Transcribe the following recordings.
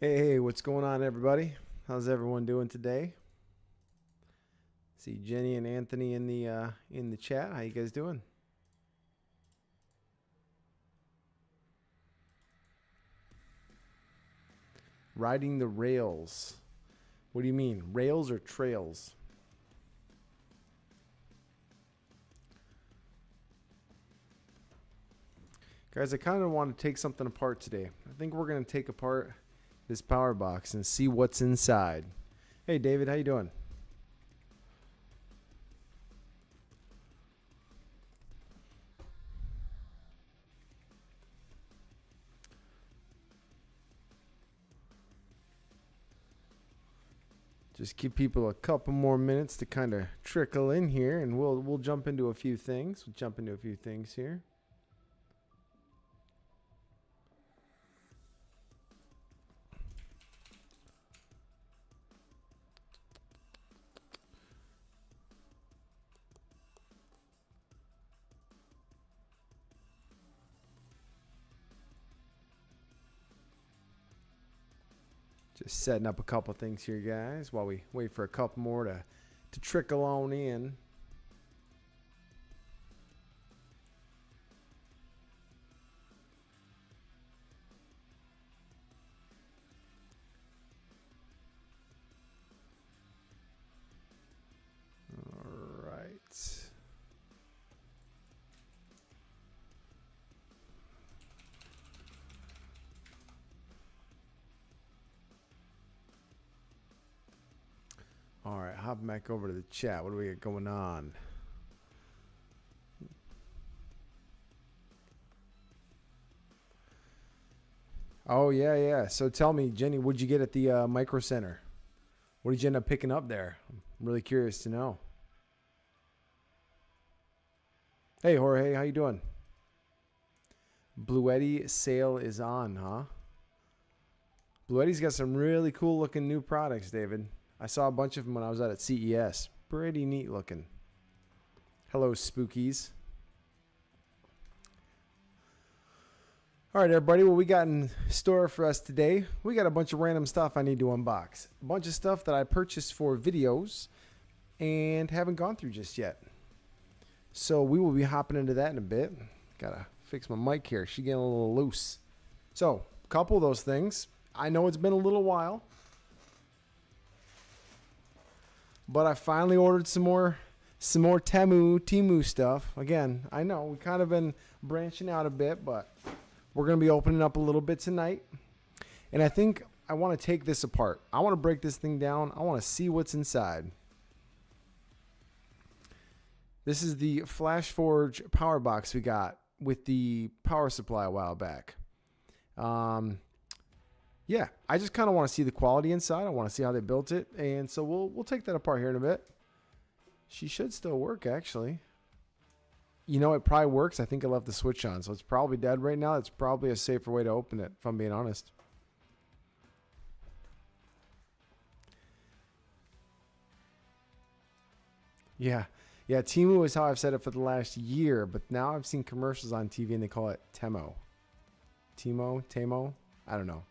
Hey, what's going on, everybody? How's everyone doing today? See Jenny and Anthony in the chat. How you guys doing? Riding the rails. What do you mean? Rails or trails? Guys, I kind of want to take something apart today. I think we're going to take apart this power box and see what's inside. Hey, David, how you doing? Just give people a couple more minutes to kind of trickle in here, and we'll jump into a few things. We'll jump into a few things here. Just setting up a couple things here, guys, while we wait for a couple more to trickle on in. All right. All right, hop back over to the chat. What do we got going on? Oh, yeah. So tell me, Jenny, what'd you get at the Micro Center? What did you end up picking up there? I'm really curious to know. Hey, Jorge, how you doing? Bluetti sale is on, huh? Bluetti's got some really cool looking new products, David. I saw a bunch of them when I was out at CES. Pretty neat looking. Hello, Spookies. All right, everybody. What we got in store for us today? We got a bunch of random stuff I need to unbox. A bunch of stuff that I purchased for videos and haven't gone through just yet. So we will be hopping into that in a bit. Gotta fix my mic here. She's getting a little loose. So, a couple of those things. I know it's been a little while, but I finally ordered some more Temu stuff. Again, I know we kind of been branching out a bit, but we're going to be opening up a little bit tonight. And I think I want to take this apart. I want to break this thing down. I want to see what's inside. This is the FlashForge power box we got with the power supply a while back. Yeah, I just kind of want to see the quality inside. I want to see how they built it. And so we'll take that apart here in a bit. She should still work, actually. You know, it probably works. I think I left the switch on, so it's probably dead right now. It's probably a safer way to open it, if I'm being honest. Yeah, Temu is how I've said it for the last year, but now I've seen commercials on TV and they call it Temo. Temo? I don't know.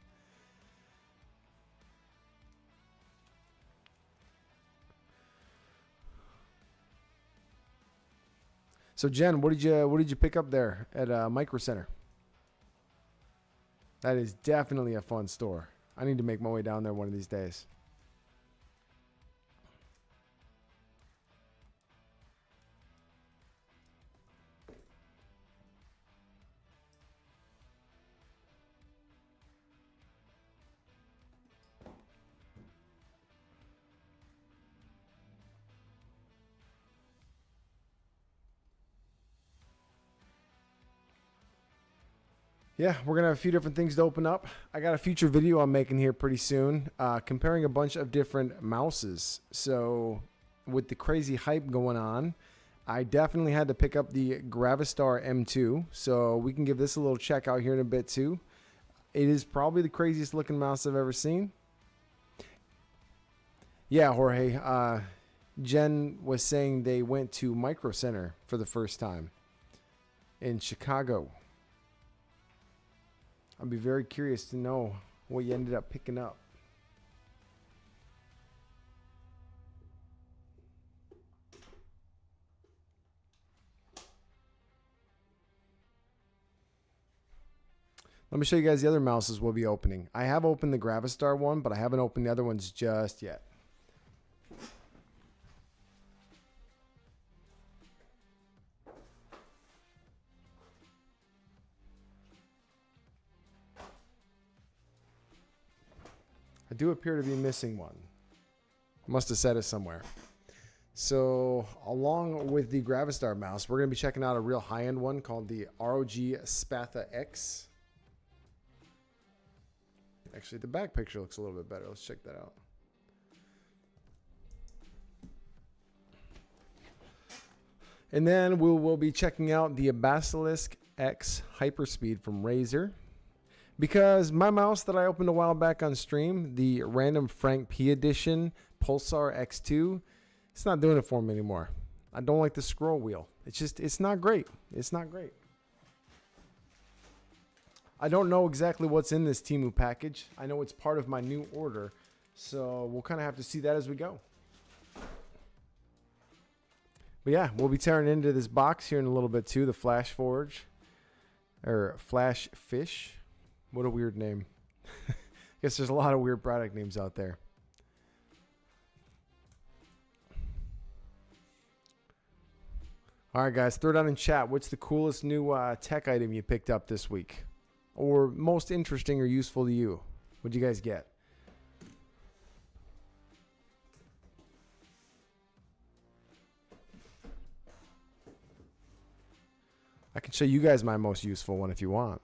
So Jen, what did you pick up there at Micro Center? That is definitely a fun store. I need to make my way down there one of these days. Yeah, we're going to have a few different things to open up. I got a future video I'm making here pretty soon comparing a bunch of different mouses. So with the crazy hype going on, I definitely had to pick up the Gravistar M2. So we can give this a little check out here in a bit too. It is probably the craziest looking mouse I've ever seen. Yeah, Jorge. Jen was saying they went to Micro Center for the first time in Chicago. I'd be very curious to know what you ended up picking up. Let me show you guys the other mouses we'll be opening. I have opened the Gravistar one, but I haven't opened the other ones just yet. I do appear to be missing one. Must have said it somewhere. So along with the Gravistar mouse, we're going to be checking out a real high-end one called the ROG Spatha X. Actually, the back picture looks a little bit better. Let's check that out. And then we will be checking out the Basilisk X Hyperspeed from Razer. Because my mouse that I opened a while back on stream, the Random Frank P Edition Pulsar X2, it's not doing it for me anymore. I don't like the scroll wheel. It's not great. It's not great. I don't know exactly what's in this Temu package. I know it's part of my new order, so we'll kind of have to see that as we go. But yeah, we'll be tearing into this box here in a little bit too, the Flash Forge, or Flash Fish. What a weird name. I guess there's a lot of weird product names out there. All right, guys, throw it down in chat. What's the coolest new tech item you picked up this week? Or most interesting or useful to you? What'd you guys get? I can show you guys my most useful one if you want.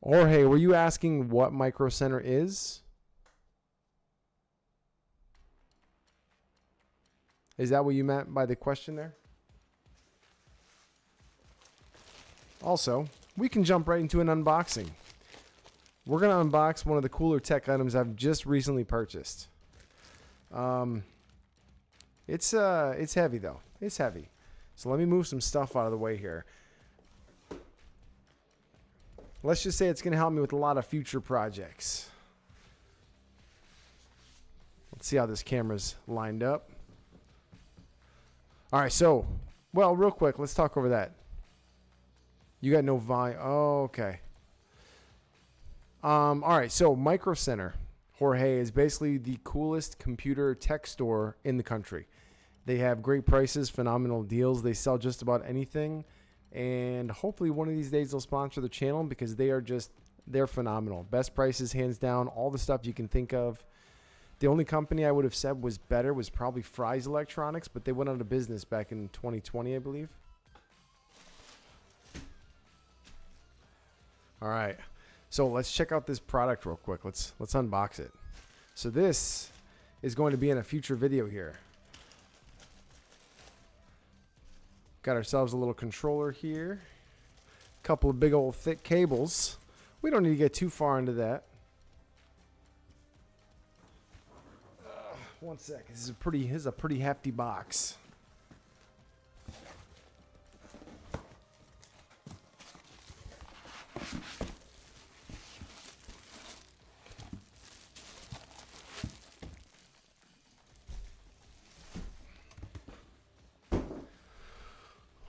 Or hey, were you asking what Micro Center is? Is that what you meant by the question there? Also, we can jump right into an unboxing. We're going to unbox one of the cooler tech items I've just recently purchased. It's heavy though. It's heavy. So let me move some stuff out of the way here. Let's just say it's going to help me with a lot of future projects. Let's see how this camera's lined up. All right, so, well, real quick, let's talk over that. You got no volume. Oh, okay. All right, so Micro Center, Jorge, is basically the coolest computer tech store in the country. They have great prices, phenomenal deals. They sell just about anything. And hopefully one of these days they'll sponsor the channel because they're phenomenal. Best prices, hands down, all the stuff you can think of. The only company I would have said was better was probably Fry's Electronics, but they went out of business back in 2020, I believe. All right, so let's check out this product real quick. Let's unbox it. So this is going to be in a future video here. Got ourselves a little controller here. A couple of big old thick cables. We don't need to get too far into that. One sec. This is a pretty hefty box.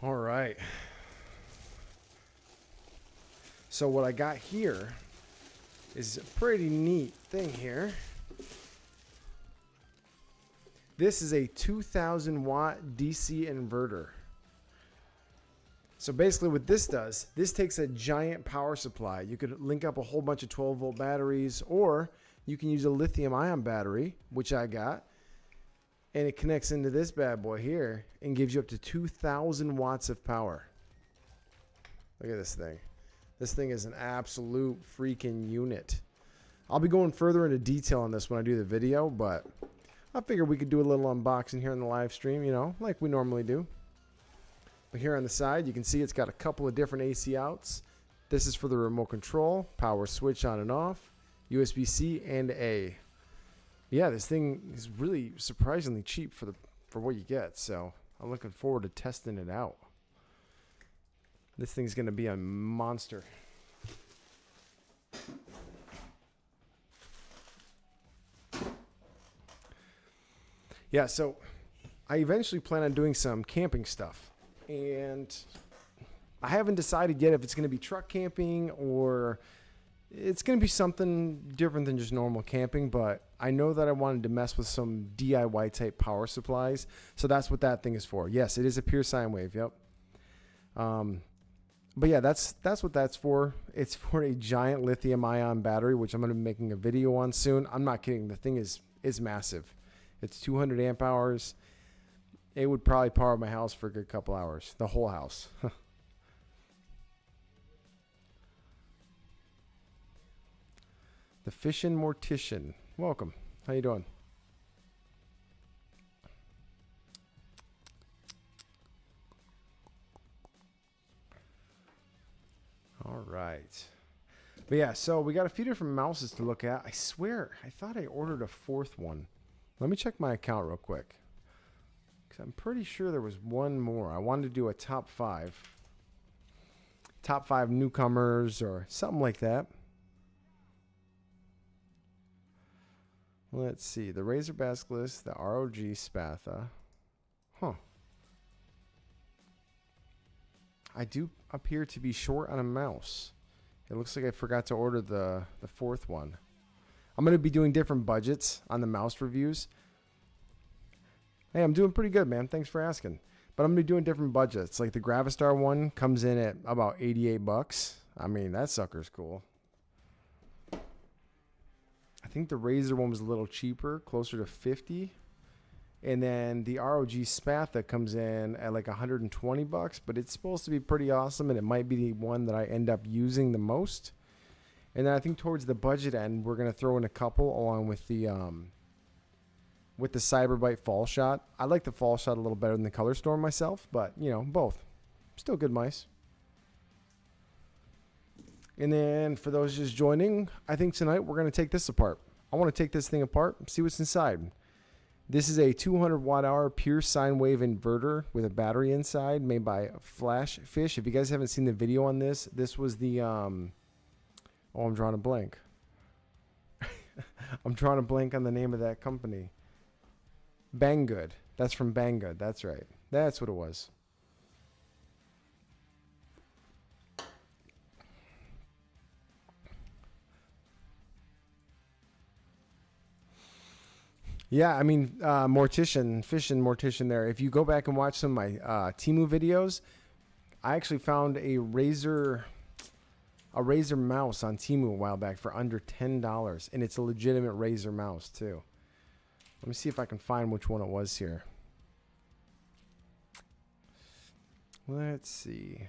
All right. So what I got here is a pretty neat thing here. This is a 2000 watt DC inverter. So basically what this does, this takes a giant power supply. You could link up a whole bunch of 12 volt batteries, or you can use a lithium ion battery, which I got, and it connects into this bad boy here and gives you up to 2000 watts of power. Look at this thing. This thing is an absolute freaking unit. I'll be going further into detail on this when I do the video, but I figured we could do a little unboxing here in the live stream, you know, like we normally do. But here on the side, you can see it's got a couple of different AC outs. This is for the remote control, power switch on and off, USB-C and A. Yeah, this thing is really surprisingly cheap for what you get, so I'm looking forward to testing it out. This thing's going to be a monster. Yeah, so I eventually plan on doing some camping stuff. And I haven't decided yet if it's going to be truck camping or it's going to be something different than just normal camping. But I know that I wanted to mess with some DIY type power supplies. So that's what that thing is for. Yes, it is a pure sine wave. Yep. But yeah, that's what that's for. It's for a giant lithium ion battery, which I'm going to be making a video on soon. I'm not kidding. The thing is massive. It's 200 amp hours. It would probably power my house for a good couple hours. The whole house. The Fishin' Mortician. Welcome. How you doing? All right. But yeah, so we got a few different mouses to look at. I swear, I thought I ordered a fourth one. Let me check my account real quick. Because I'm pretty sure there was one more. I wanted to do a top 5. Top 5 newcomers or something like that. Let's see. The Razor Basilisk, the ROG Spatha. Huh. I do appear to be short on a mouse. It looks like I forgot to order the fourth one. I'm going to be doing different budgets on the mouse reviews. Hey, I'm doing pretty good, man. Thanks for asking. But I'm going to be doing different budgets. Like the Gravistar one comes in at about 88 bucks. I mean, that sucker's cool. I think the Razer one was a little cheaper, closer to 50. And then the ROG Spatha comes in at like 120 bucks, but it's supposed to be pretty awesome, and it might be the one that I end up using the most. And then I think towards the budget end, we're going to throw in a couple along with the Cyberbyte Fall Shot. I like the Fall Shot a little better than the Color Storm myself, but, you know, both. Still good mice. And then for those just joining, I think tonight we're going to take this apart. I want to take this thing apart and see what's inside. This is a 200 watt hour pure sine wave inverter with a battery inside made by Flash Fish. If you guys haven't seen the video on this, this was the, oh, I'm drawing a blank. I'm drawing a blank on the name of that company. Banggood. That's from Banggood. That's right. That's what it was. Yeah, I mean, Fishin' Mortician there. If you go back and watch some of my Temu videos, I actually found a Razer mouse on Temu a while back for under $10, and it's a legitimate Razer mouse too. Let me see if I can find which one it was here. Let's see.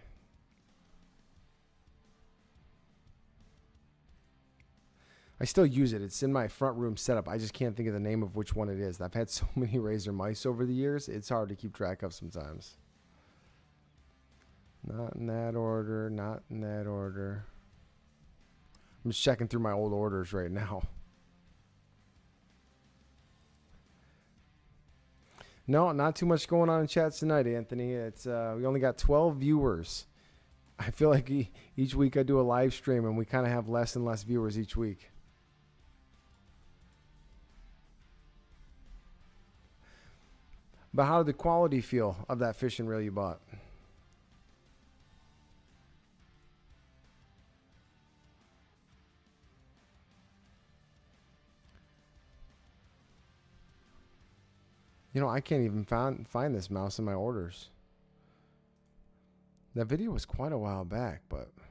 I still use it. It's in my front room setup. I just can't think of the name of which one it is. I've had so many Razer mice over the years. It's hard to keep track of sometimes. Not in that order. Not in that order. I'm just checking through my old orders right now. No, not too much going on in chat tonight, Anthony. It's we only got 12 viewers. I feel like each week I do a live stream and we kind of have less and less viewers each week. But how did the quality feel of that fishing reel you bought? You know, I can't even find this mouse in my orders. That video was quite a while back, but I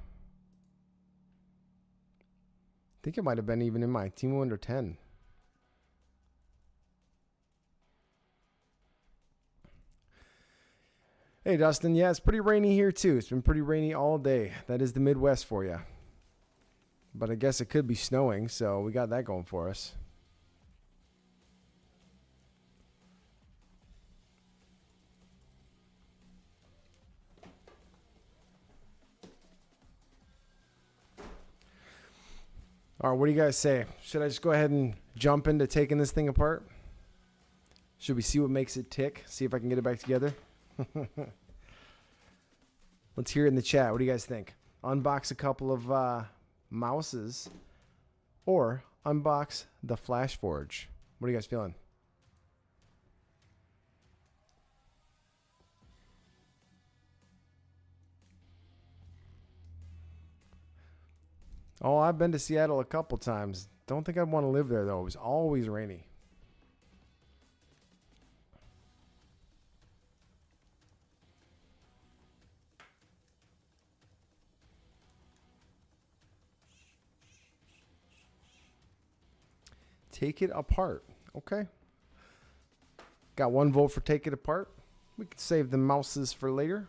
think it might have been even in my Temu under 10. Hey, Dustin. Yeah, it's pretty rainy here, too. It's been pretty rainy all day. That is the Midwest for you. But I guess it could be snowing, so we got that going for us. All right, what do you guys say? Should I just go ahead and jump into taking this thing apart? Should we see what makes it tick? See if I can get it back together? Let's hear it in the chat. What do you guys think? Unbox a couple of mouses or unbox the Flash Forge. What are you guys feeling? Oh, I've been to Seattle a couple times. Don't think I'd want to live there, though. It was always rainy. Take it apart. Okay. Got 1 vote for take it apart. We could save the mouses for later.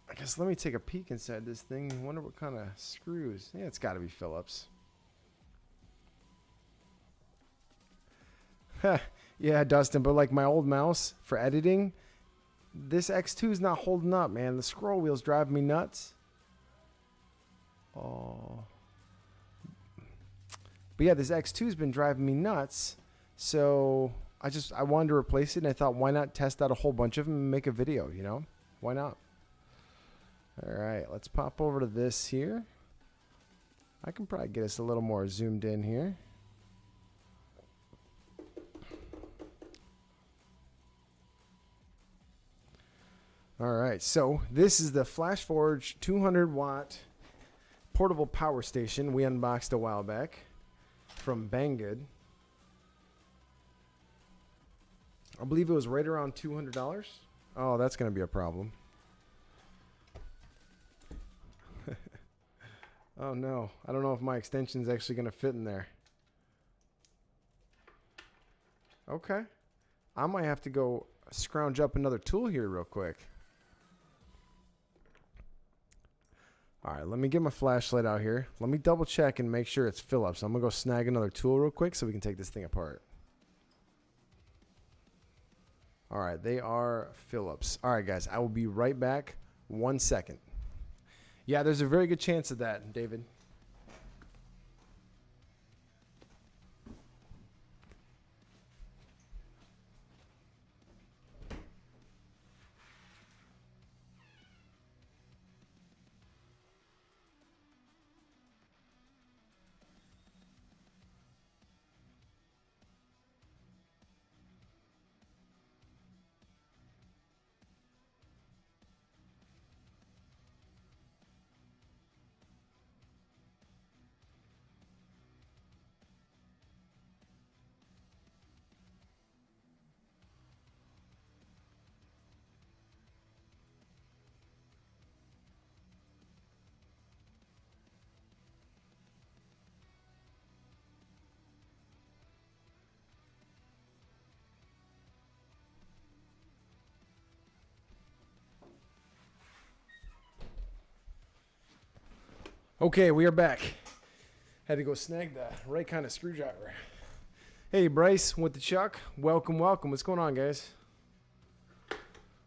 I guess let me take a peek inside this thing. I wonder what kind of screws. Yeah, it's got to be Phillips. Yeah, Dustin, but like my old mouse for editing, this X2 is not holding up, man. The scroll wheels drive me nuts. Oh. But yeah, this X2's been driving me nuts. So I wanted to replace it, and I thought, why not test out a whole bunch of them and make a video, you know? Why not? All right, let's pop over to this here. I can probably get us a little more zoomed in here. All right, so this is the Flash Forge 200-watt portable power station we unboxed a while back from Banggood. I believe it was right around $200. Oh, that's going to be a problem. Oh no, I don't know if my extension is actually going to fit in there. Okay. I might have to go scrounge up another tool here real quick. All right, let me get my flashlight out here. Let me double check and make sure it's Phillips. I'm going to go snag another tool real quick so we can take this thing apart. All right, they are Phillips. All right, guys, I will be right back. 1 second. Yeah, there's a very good chance of that, David. Okay, we are back. Had to go snag the right kind of screwdriver. Hey, Bryce with the Chuck. Welcome, welcome. What's going on, guys?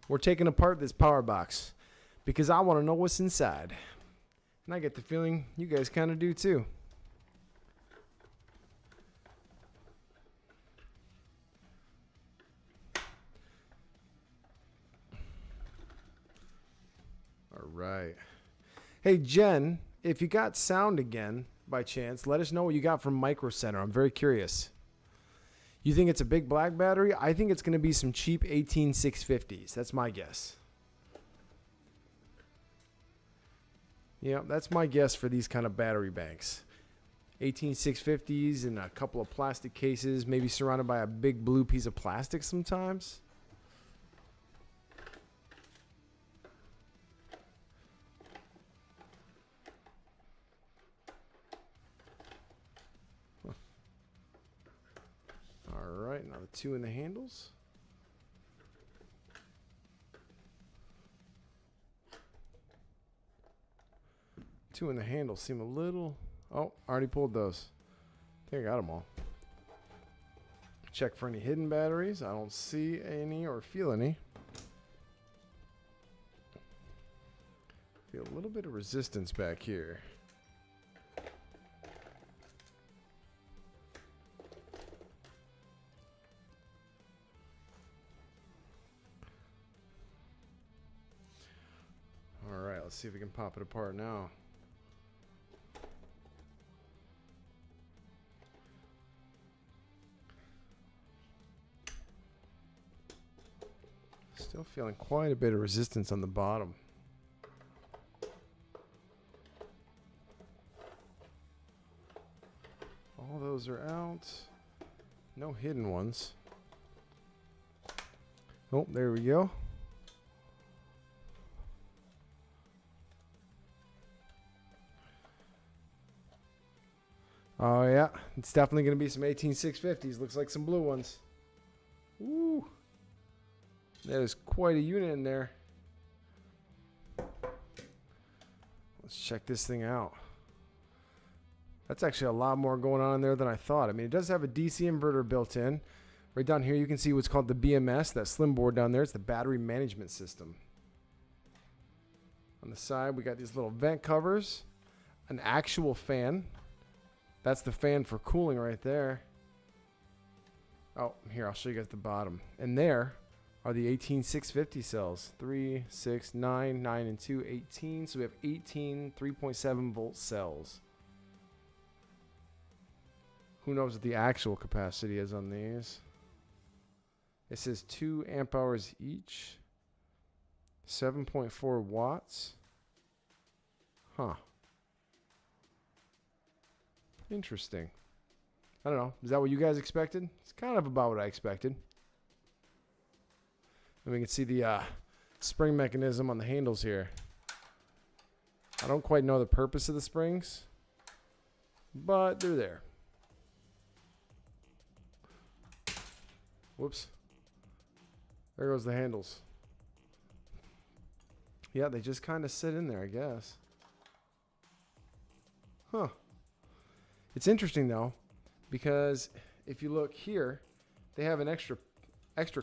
We're taking apart this power box because I want to know what's inside. And I get the feeling you guys kind of do too. All right. Hey, Jen, if you got sound again by chance, let us know what you got from Micro Center. I'm very curious. You think it's a big black battery? I think it's going to be some cheap 18650s. That's my guess. Yeah, that's my guess for these kind of battery banks. 18650s in a couple of plastic cases, maybe surrounded by a big blue piece of plastic sometimes. All right, now the two in the handles. Two in the handles seem a little... Oh, already pulled those. I think I got them all. Check for any hidden batteries. I don't see any or feel any. Feel a little bit of resistance back here. let's see if we can pop it apart now. Still feeling quite a bit of resistance on the bottom. All those are out. No hidden ones. Oh, there we go. Oh yeah, it's definitely going to be some 18650s. Looks like some blue ones. Woo! That is quite a unit in there. Let's check this thing out. That's actually a lot more going on in there than I thought. I mean, it does have a DC inverter built in. Right down here, you can see what's called the BMS, that slim board down there. It's the battery management system. On the side, we got these little vent covers, an actual fan. That's the fan for cooling right there. Oh, here, I'll show you guys the bottom. And there are the 18650 cells. 3, 6, 9, 9 and 2, 18. So we have 18 3.7 volt cells. Who knows what the actual capacity is on these? It says 2 amp hours each. 7.4 watts. Huh. Interesting. I don't know. Is that what you guys expected? It's kind of about what I expected. And we can see the spring mechanism on the handles here. I don't quite know the purpose of the springs, but they're there. Whoops. There goes the handles. Yeah, they just kind of sit in there, I guess. Huh. It's interesting though, because if you look here, they have an extra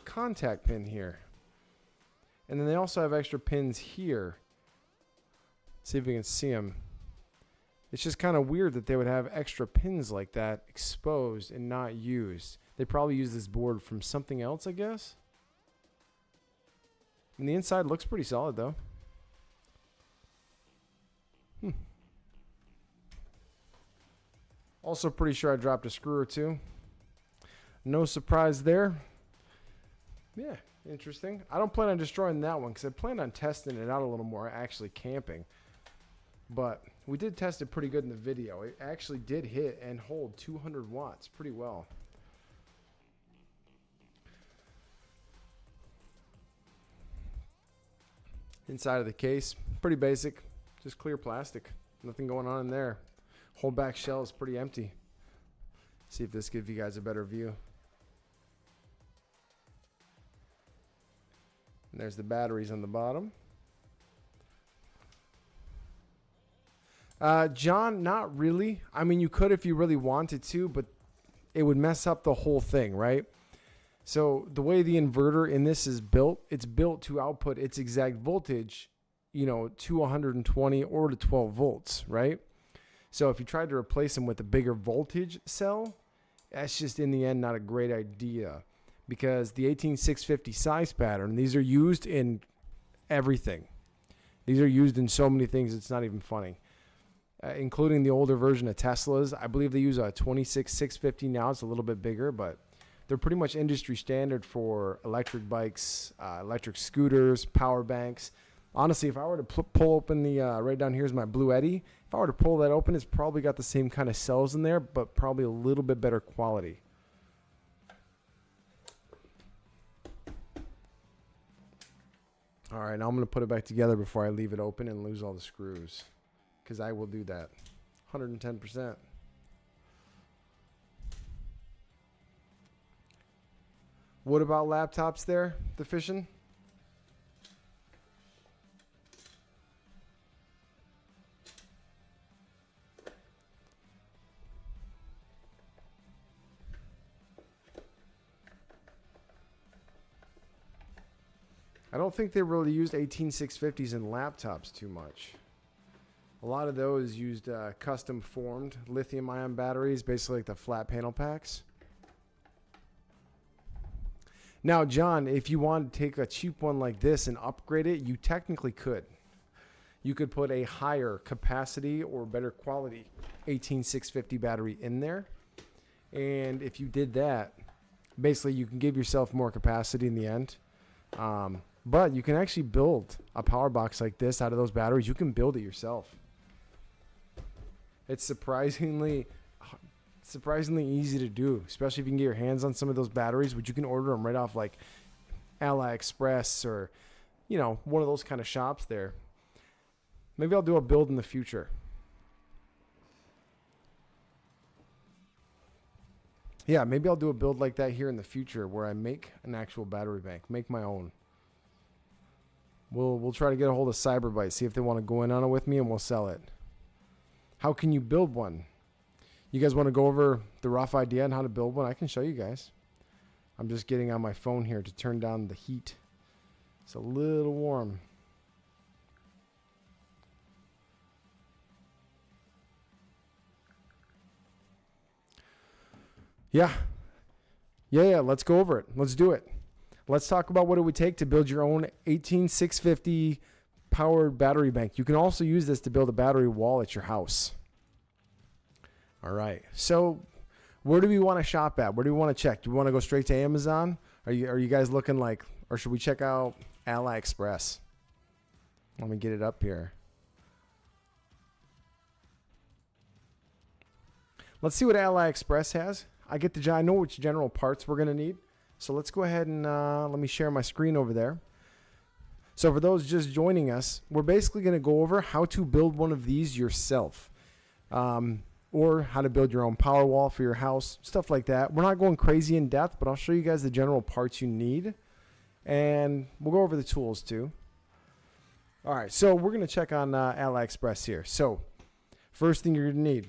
contact pin here. And then they also have extra pins here. See if we can see them. It's just kind of weird that they would have extra pins like that exposed and not used. They probably use this board from something else, I guess. And the inside looks pretty solid though. Also pretty sure I dropped a screw or two. No surprise there. Yeah, interesting. I don't plan on destroying that one because I plan on testing it out a little more, actually camping. But we did test it pretty good in the video. It actually did hit and hold 200 watts pretty well. Inside of the case, pretty basic, just clear plastic. Nothing going on in there. Whole back shell is pretty empty. See if this gives you guys a better view. And there's the batteries on the bottom. John, not really. I mean, you could if you really wanted to, but it would mess up the whole thing, right? So the way the inverter in this is built, it's built to output its exact voltage, you know, to 120 or to 12 volts, right? So if you tried to replace them with a bigger voltage cell, that's just in the end not a great idea, because the 18650 size pattern, these are used in everything. These are used in so many things, it's not even funny. Including the older version of Teslas. I believe they use a 26650 now. It's a little bit bigger, but they're pretty much industry standard for electric bikes, electric scooters, power banks. Honestly, if I were to pull open the, right down here is my Blue Eddy. If I were to pull that open, it's probably got the same kind of cells in there, but probably a little bit better quality. All right, now I'm going to put it back together before I leave it open and lose all the screws, because I will do that. 110%. What about laptops there, the fishing? I don't think they really used 18650s in laptops too much. A lot of those used custom formed lithium ion batteries, basically like the flat panel packs. Now, John, if you want to take a cheap one like this and upgrade it, you technically could. you could put a higher capacity or better quality 18650 battery in there. And if you did that, basically you can give yourself more capacity in the end. But you can actually build a power box like this out of those batteries. You can build it yourself. It's surprisingly easy to do, especially if you can get your hands on some of those batteries, which you can order them right off like AliExpress or, you know, one of those kind of shops there. Maybe I'll do a build in the future. Yeah, maybe I'll do a build like that here in the future where I make an actual battery bank, make my own. We'll try to get a hold of Cyberbyte, see if they want to go in on it with me, and we'll sell it. How can you build one? You guys want to go over the rough idea on how to build one? I can show you guys. I'm just getting on my phone here to turn down the heat. It's a little warm. Yeah, let's go over it. Let's do it. Let's talk about what it would take to build your own 18650 powered battery bank. You can also use this to build a battery wall at your house. All right. So where do we want to shop at? Where do we want to check? Do we want to go straight to Amazon? Are you guys looking like, or should we check out AliExpress? Let me get it up here. Let's see what AliExpress has. I know which general parts we're going to need. So let's go ahead and let me share my screen over there. So for those just joining us, we're basically going to go over how to build one of these yourself. Or how to build your own power wall for your house, stuff like that. We're not going crazy in depth, but I'll show you guys the general parts you need. And we'll go over the tools too. All right, so we're going to check on AliExpress here. So first thing you're going to need.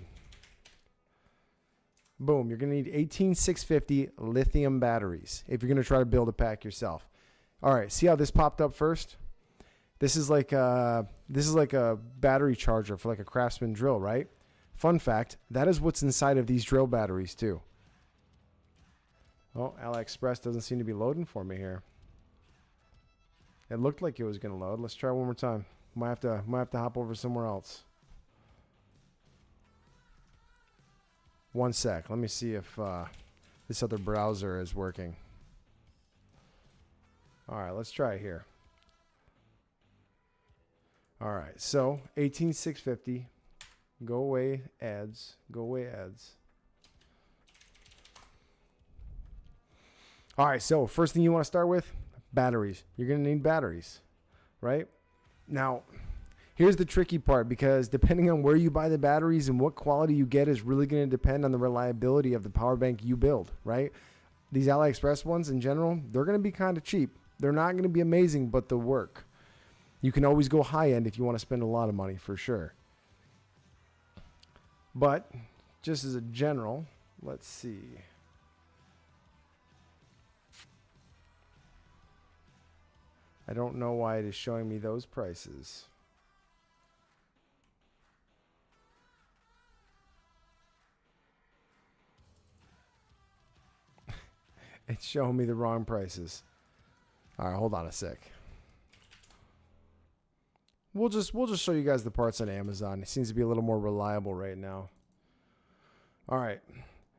Boom, you're going to need 18650 lithium batteries if you're going to try to build a pack yourself. All right, see how this popped up first? This is like a battery charger for like a Craftsman drill, right? Fun fact, that is what's inside of these drill batteries too. Oh, AliExpress doesn't seem to be loading for me here. It looked like it was going to load. Let's try one more time. Might have to hop over somewhere else. One sec. Let me see if this other browser is working. All right, let's try it here. All right, so 18650. Go away ads. Go away ads. All right, so first thing you want to start with, batteries. You're going to need batteries, right? Now, here's the tricky part, because depending on where you buy the batteries and what quality you get is really going to depend on the reliability of the power bank you build, right? These AliExpress ones in general, they're going to be kind of cheap. They're not going to be amazing, but they'll work. You can always go high end if you want to spend a lot of money, for sure. But just as a general, let's see. I don't know why it is showing me those prices. It's showing me the wrong prices. All right, hold on a sec. We'll just show you guys the parts on Amazon. It seems to be a little more reliable right now. All right.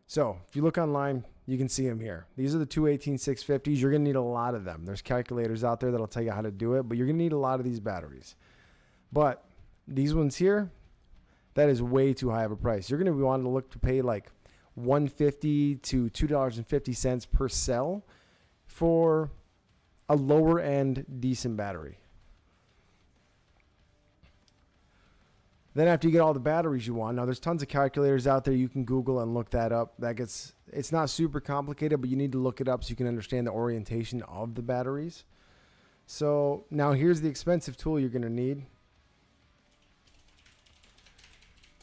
So if you look online, you can see them here. These are the two 18650s. You're going to need a lot of them. There's calculators out there that'll tell you how to do it, but you're going to need a lot of these batteries. But these ones here, that is way too high of a price. You're going to be wanting to look to pay like $1.50 to $2.50 per cell for a lower end decent battery. Then after you get all the batteries you want, now there's tons of calculators out there. You can Google and look that up. It's not super complicated, but you need to look it up so you can understand the orientation of the batteries. So now here's the expensive tool you're going to need.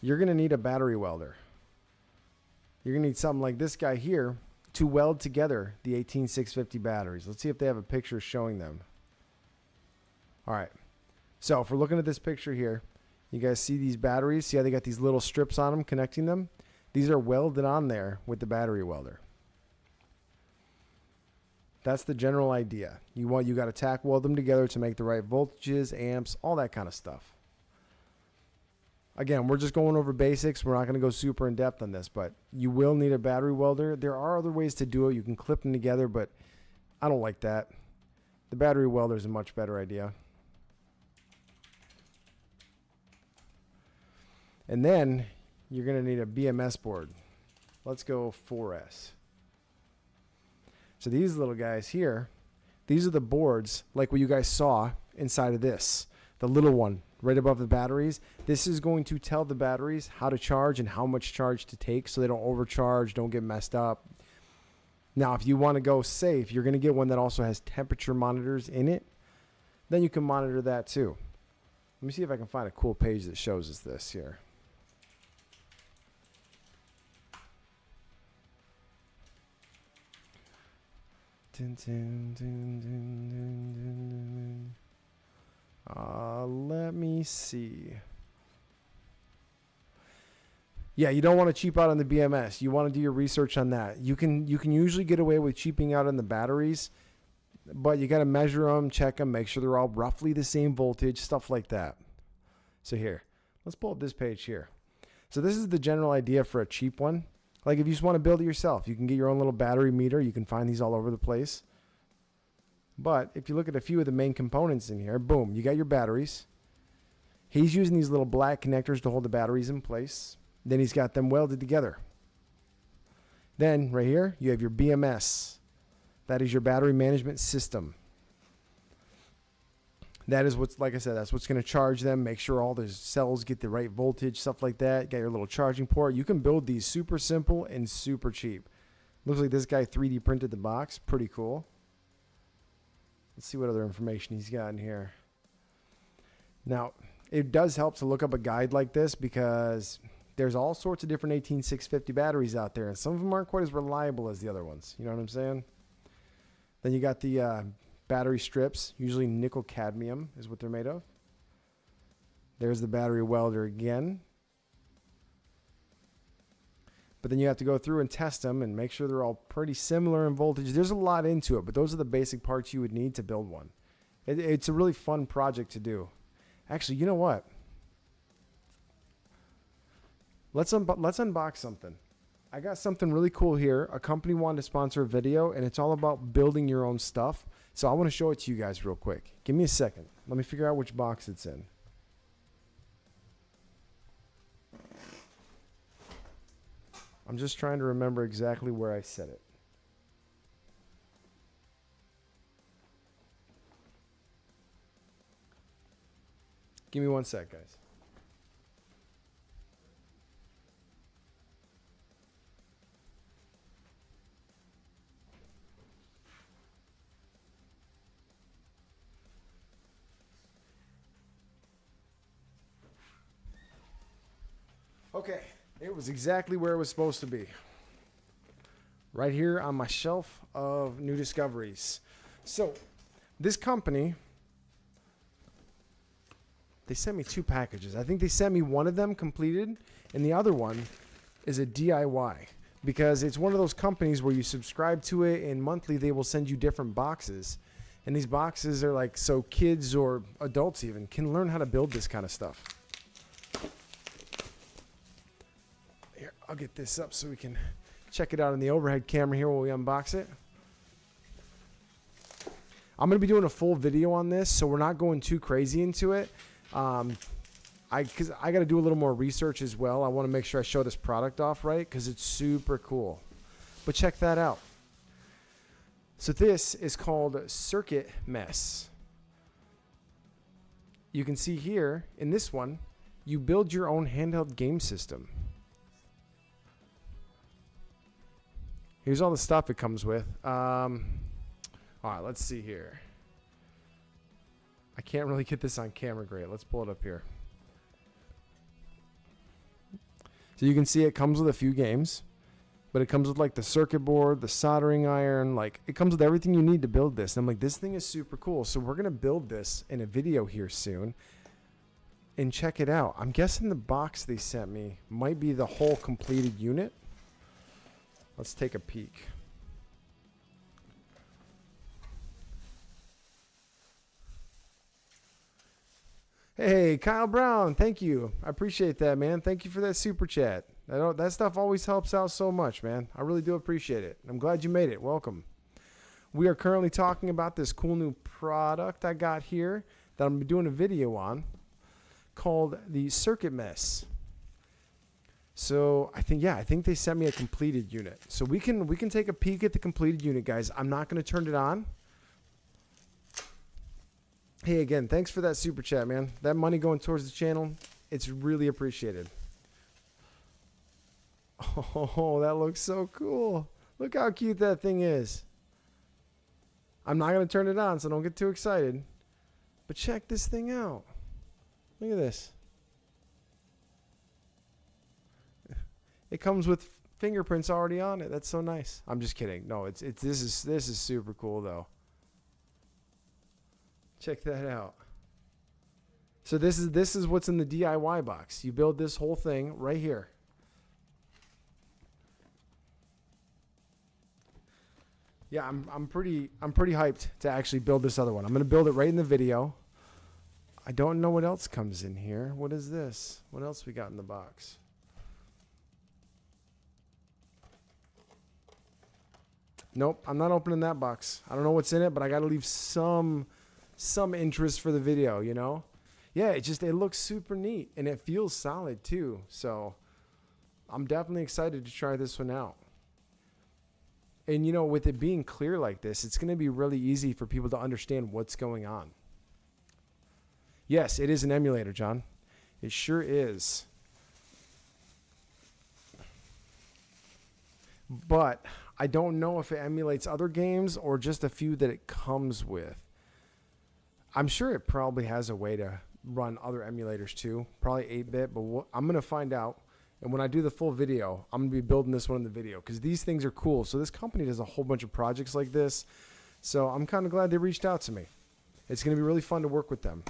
You're going to need a battery welder. You're going to need something like this guy here to weld together the 18650 batteries. Let's see if they have a picture showing them. All right. So if we're looking at this picture here, you guys see these batteries? See how they got these little strips on them connecting them? These are welded on there with the battery welder. That's the general idea. You got to tack weld them together to make the right voltages, amps, all that kind of stuff. Again, we're just going over basics. We're not going to go super in depth on this, but you will need a battery welder. There are other ways to do it. You can clip them together, but I don't like that. The battery welder is a much better idea. And then you're going to need a BMS board. Let's go 4S. So these little guys here, these are the boards like what you guys saw inside of this. The little one right above the batteries. This is going to tell the batteries how to charge and how much charge to take so they don't overcharge, don't get messed up. Now, if you want to go safe, you're going to get one that also has temperature monitors in it. Then you can monitor that too. Let me see if I can find a cool page that shows us this here. Let me see. Yeah, you don't want to cheap out on the BMS. You want to do your research on that. You can usually get away with cheaping out on the batteries, but you got to measure them, check them, make sure they're all roughly the same voltage, stuff like that. So here, let's pull up this page here. So this is the general idea for a cheap one. Like if you just want to build it yourself, you can get your own little battery meter. You can find these all over the place. But if you look at a few of the main components in here, boom, you got your batteries. He's using these little black connectors to hold the batteries in place. Then he's got them welded together. Then right here, you have your BMS. That is your battery management system. That is what's, like I said, that's what's going to charge them, make sure all the cells get the right voltage, stuff like that. Got your little charging port. You can build these super simple and super cheap. Looks like this guy 3D printed the box. Pretty cool. Let's see what other information he's got in here. Now, it does help to look up a guide like this because there's all sorts of different 18650 batteries out there, and some of them aren't quite as reliable as the other ones. You know what I'm saying? Then you got the battery strips, usually nickel cadmium is what they're made of. There's the battery welder again. But then you have to go through and test them and make sure they're all pretty similar in voltage. There's a lot into it, but those are the basic parts you would need to build one. It's a really fun project to do. Actually, you know what? Let's unbox something. I got something really cool here. A company wanted to sponsor a video, and it's all about building your own stuff. So I want to show it to you guys real quick. Give me a second. Let me figure out which box it's in. I'm just trying to remember exactly where I said it. Give me 1 sec, guys. Okay, it was exactly where it was supposed to be. Right here on my shelf of new discoveries. So, this company, they sent me 2 packages. I think they sent me one of them completed, and the other one is a DIY. Because it's one of those companies where you subscribe to it, and monthly they will send you different boxes. And these boxes are like so kids or adults even can learn how to build this kind of stuff. Here, I'll get this up so we can check it out on the overhead camera here while we unbox it. I'm going to be doing a full video on this, so we're not going too crazy into it. Because I got to do a little more research as well. I want to make sure I show this product off right because it's super cool. But check that out. So this is called Circuit Mesh. You can see here in this one, you build your own handheld game system. Here's all the stuff it comes with. All right, let's see here. I can't really get this on camera great. Let's pull it up here. So you can see it comes with a few games, but it comes with like the circuit board, the soldering iron, like it comes with everything you need to build this. And I'm like, this thing is super cool. So we're going to build this in a video here soon and check it out. I'm guessing the box they sent me might be the whole completed unit. Let's take a peek. Hey, Kyle Brown, thank you. I appreciate that, man. Thank you for that super chat. That stuff always helps out so much, man. I really do appreciate it. I'm glad you made it. Welcome. We are currently talking about this cool new product I got here that I'm doing a video on called the Circuit Mess. So I think they sent me a completed unit. So we can take a peek at the completed unit, guys. I'm not going to turn it on. Hey, again, thanks for that super chat, man. That money going towards the channel, it's really appreciated. Oh, that looks so cool. Look how cute that thing is. I'm not going to turn it on, so don't get too excited. But check this thing out. Look at this. It comes with fingerprints already on it. That's so nice. I'm just kidding. No, this is super cool though. Check that out. So this is what's in the DIY box. You build this whole thing right here. Yeah, I'm pretty hyped to actually build this other one. I'm gonna build it right in the video. I don't know what else comes in here. What is this? What else we got in the box? Nope, I'm not opening that box. I don't know what's in it, but I gotta leave some interest for the video, you know? Yeah, it looks super neat and it feels solid too. So I'm definitely excited to try this one out. And you know, with it being clear like this, it's gonna be really easy for people to understand what's going on. Yes, it is an emulator, John. It sure is. But I don't know if it emulates other games or just a few that it comes with. I'm sure it probably has a way to run other emulators too, probably 8-bit, but I'm going to find out. And when I do the full video, I'm going to be building this one in the video because these things are cool. So this company does a whole bunch of projects like this. So I'm kind of glad they reached out to me. It's going to be really fun to work with them.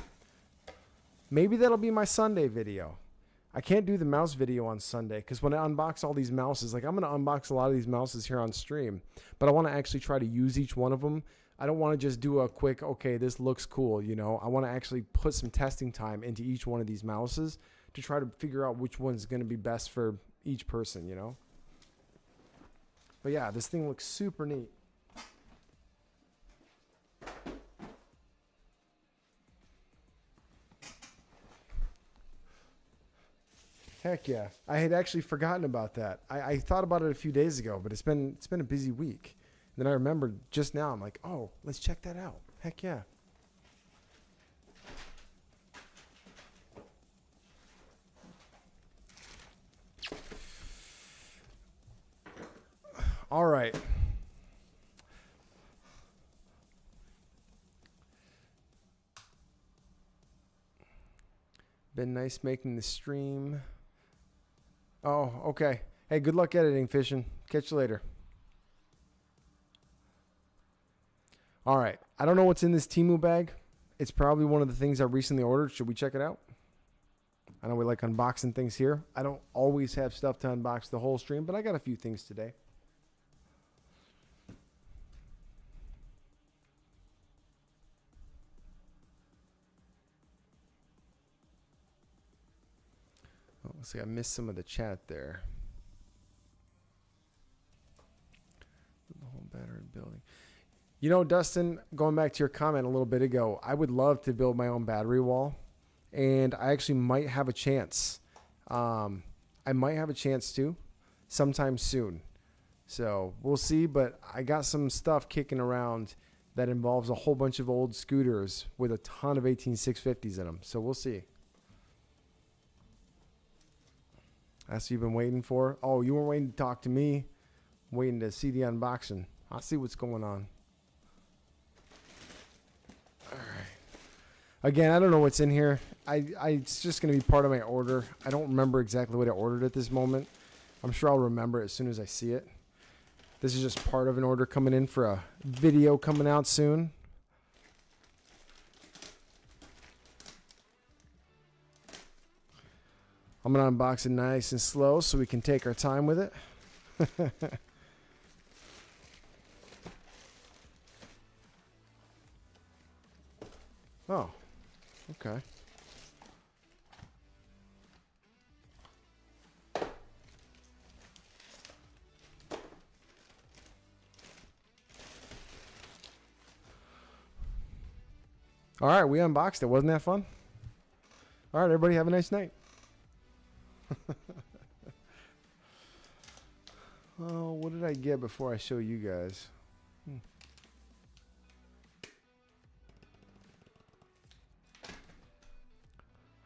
Maybe that'll be my Sunday video. I can't do the mouse video on Sunday because when I unbox all these mouses, like I'm going to unbox a lot of these mouses here on stream, but I want to actually try to use each one of them. I don't want to just do a quick, okay, this looks cool, you know. I want to actually put some testing time into each one of these mouses to try to figure out which one's going to be best for each person, you know. But yeah, this thing looks super neat. Heck yeah. I had actually forgotten about that. I thought about it a few days ago, but it's been a busy week. And then I remembered just now, I'm like, oh, let's check that out. Heck yeah. All right. Been nice making the stream. Oh, okay. Hey, good luck editing, Fishing. Catch you later. All right. I don't know what's in this Temu bag. It's probably one of the things I recently ordered. Should we check it out? I know we like unboxing things here. I don't always have stuff to unbox the whole stream, but I got a few things today. Oh, let's see. I missed some of the chat there. The whole battery building. You know, Dustin, going back to your comment a little bit ago, I would love to build my own battery wall, and I actually might have a chance. I might have a chance to sometime soon. So we'll see, but I got some stuff kicking around that involves a whole bunch of old scooters with a ton of 18650s in them. So we'll see. That's what you've been waiting for? Oh, you weren't waiting to talk to me. Waiting to see the unboxing. I'll see what's going on. All right. Again, I don't know what's in here. It's just going to be part of my order. I don't remember exactly what I ordered at this moment. I'm sure I'll remember it as soon as I see it. This is just part of an order coming in for a video coming out soon. I'm going to unbox it nice and slow so we can take our time with it. Oh, okay. All right, we unboxed it. Wasn't that fun? All right, everybody have a nice night. Oh, what did I get before I show you guys?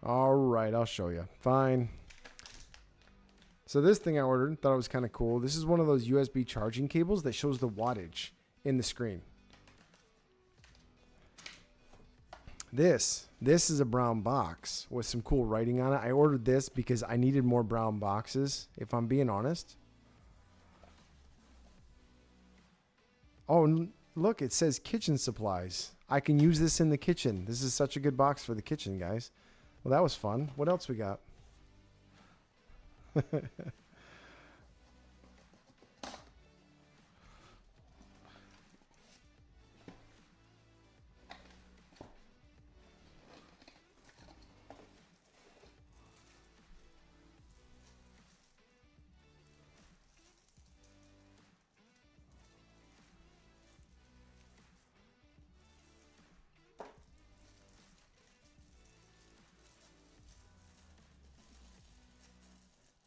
All right, I'll show you. Fine. So this thing I ordered, thought it was kind of cool. This is one of those USB charging cables that shows the wattage in the screen. This is a brown box with some cool writing on it. I ordered this because I needed more brown boxes, if I'm being honest. Oh, look, it says kitchen supplies. I can use this in the kitchen. This is such a good box for the kitchen, guys. Well, that was fun. What else we got?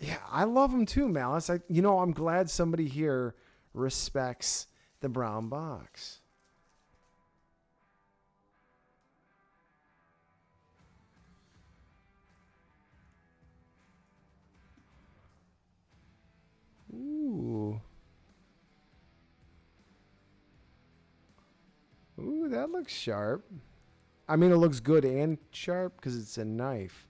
Yeah, I love them too, Malice. I'm glad somebody here respects the brown box. Ooh. Ooh, that looks sharp. I mean, it looks good and sharp because it's a knife.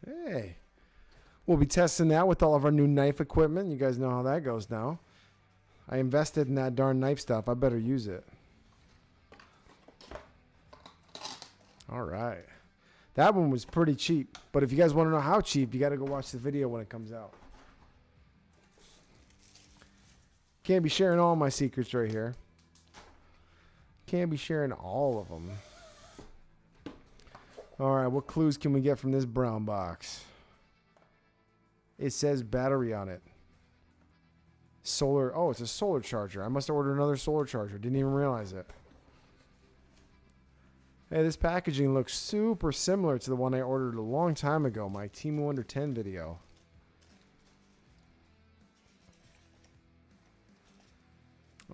Hey, we'll be testing that with all of our new knife equipment. You guys know how that goes now. I invested in that darn knife stuff. I better use it. All right. That one was pretty cheap. But if you guys want to know how cheap, you got to go watch the video when it comes out. Can't be sharing all my secrets right here. Can't be sharing all of them. All right, what clues can we get from this brown box? It says battery on it. Solar. Oh, it's a solar charger. I must have ordered another solar charger. Didn't even realize it. Hey, this packaging looks super similar to the one I ordered a long time ago, my Temu under 10 video.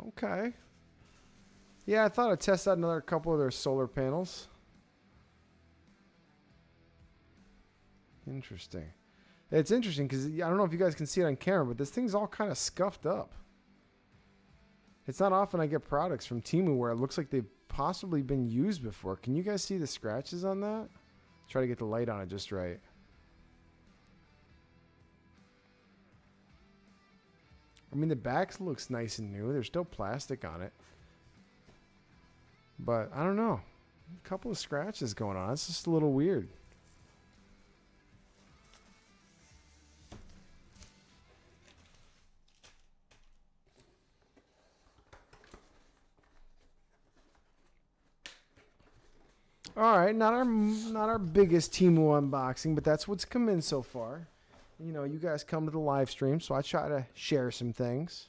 Okay. Yeah, I thought I'd test out another couple of their solar panels. Interesting. It's interesting because I don't know if you guys can see it on camera, but this thing's all kind of scuffed up. It's not often I get products from Temu where it looks like they've possibly been used before. Can you guys see the scratches on that? Try to get the light on it just right. I mean, the back looks nice and new. There's still plastic on it. But I don't know. A couple of scratches going on. It's just a little weird. All right, not our biggest Temu unboxing, but that's what's come in so far. You know, you guys come to the live stream, so I try to share some things.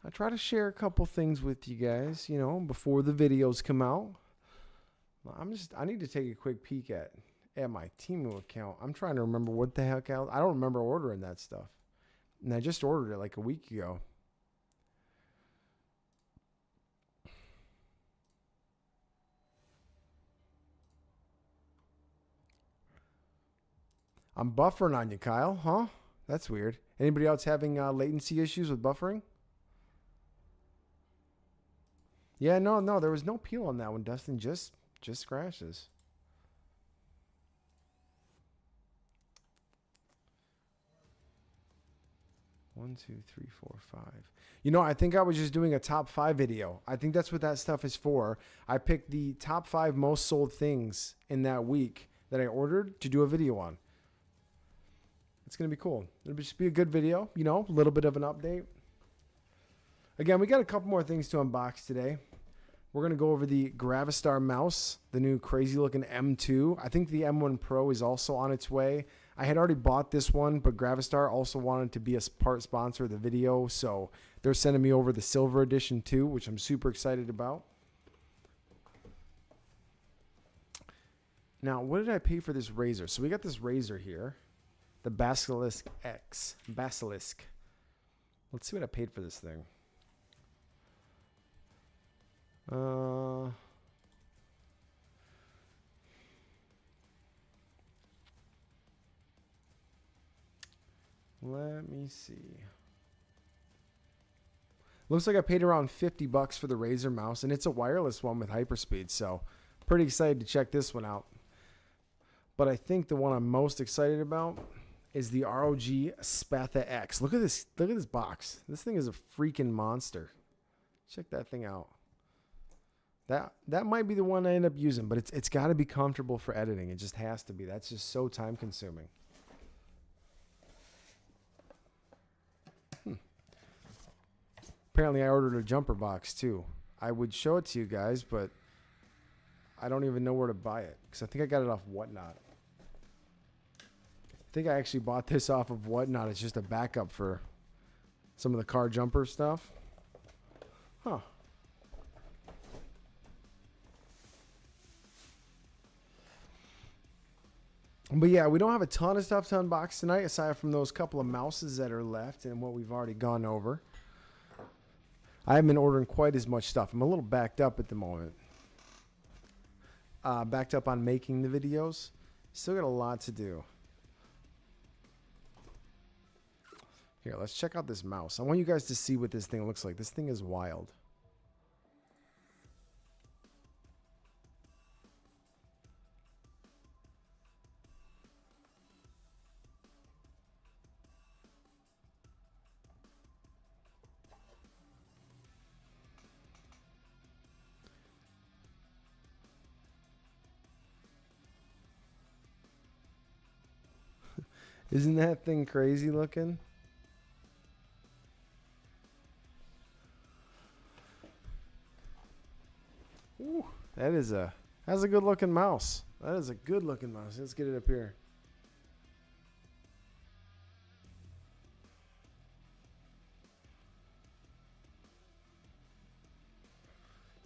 I try to share a couple things with you guys, you know, before the videos come out. I need to take a quick peek at my Temu account. I'm trying to remember what the heck else. I don't remember ordering that stuff. And I just ordered it like a week ago. I'm buffering on you, Kyle. Huh? That's weird. Anybody else having latency issues with buffering? Yeah, no, there was no peel on that one, Dustin. Just scratches. One, two, three, four, five. You know, I think I was just doing a top 5 video. I think that's what that stuff is for. I picked the top 5 most sold things in that week that I ordered to do a video on. It's going to be cool. It'll just be a good video, you know, a little bit of an update. Again, we got a couple more things to unbox today. We're going to go over the Gravistar mouse, the new crazy looking M2. I think the M1 Pro is also on its way. I had already bought this one, but Gravistar also wanted to be a part sponsor of the video, so they're sending me over the silver edition too, which I'm super excited about. Now, what did I pay for this razor? So we got this razor here, the Basilisk X. Basilisk. Let's see what I paid for this thing. Let me see. Looks like I paid around $50 for the Razer mouse, and it's a wireless one with hyperspeed, so pretty excited to check this one out. But I think the one I'm most excited about is the ROG Spatha X. Look at this box. This thing is a freaking monster. Check that thing out. That might be the one I end up using, but it's got to be comfortable for editing. It just has to be. That's just so time consuming. Apparently I ordered a jumper box too. I would show it to you guys, but I don't even know where to buy it because I think I got it off Whatnot. I think I actually bought this off of Whatnot. It's just a backup for some of the car jumper stuff. Huh. But yeah, we don't have a ton of stuff to unbox tonight aside from those couple of mouses that are left and what we've already gone over. I haven't been ordering quite as much stuff. I'm a little backed up at the moment. Backed up on making the videos. Still got a lot to do. Here, let's check out this mouse. I want you guys to see what this thing looks like. This thing is wild. Isn't that thing crazy looking? Ooh, that's a good looking mouse. That is a good looking mouse. Let's get it up here.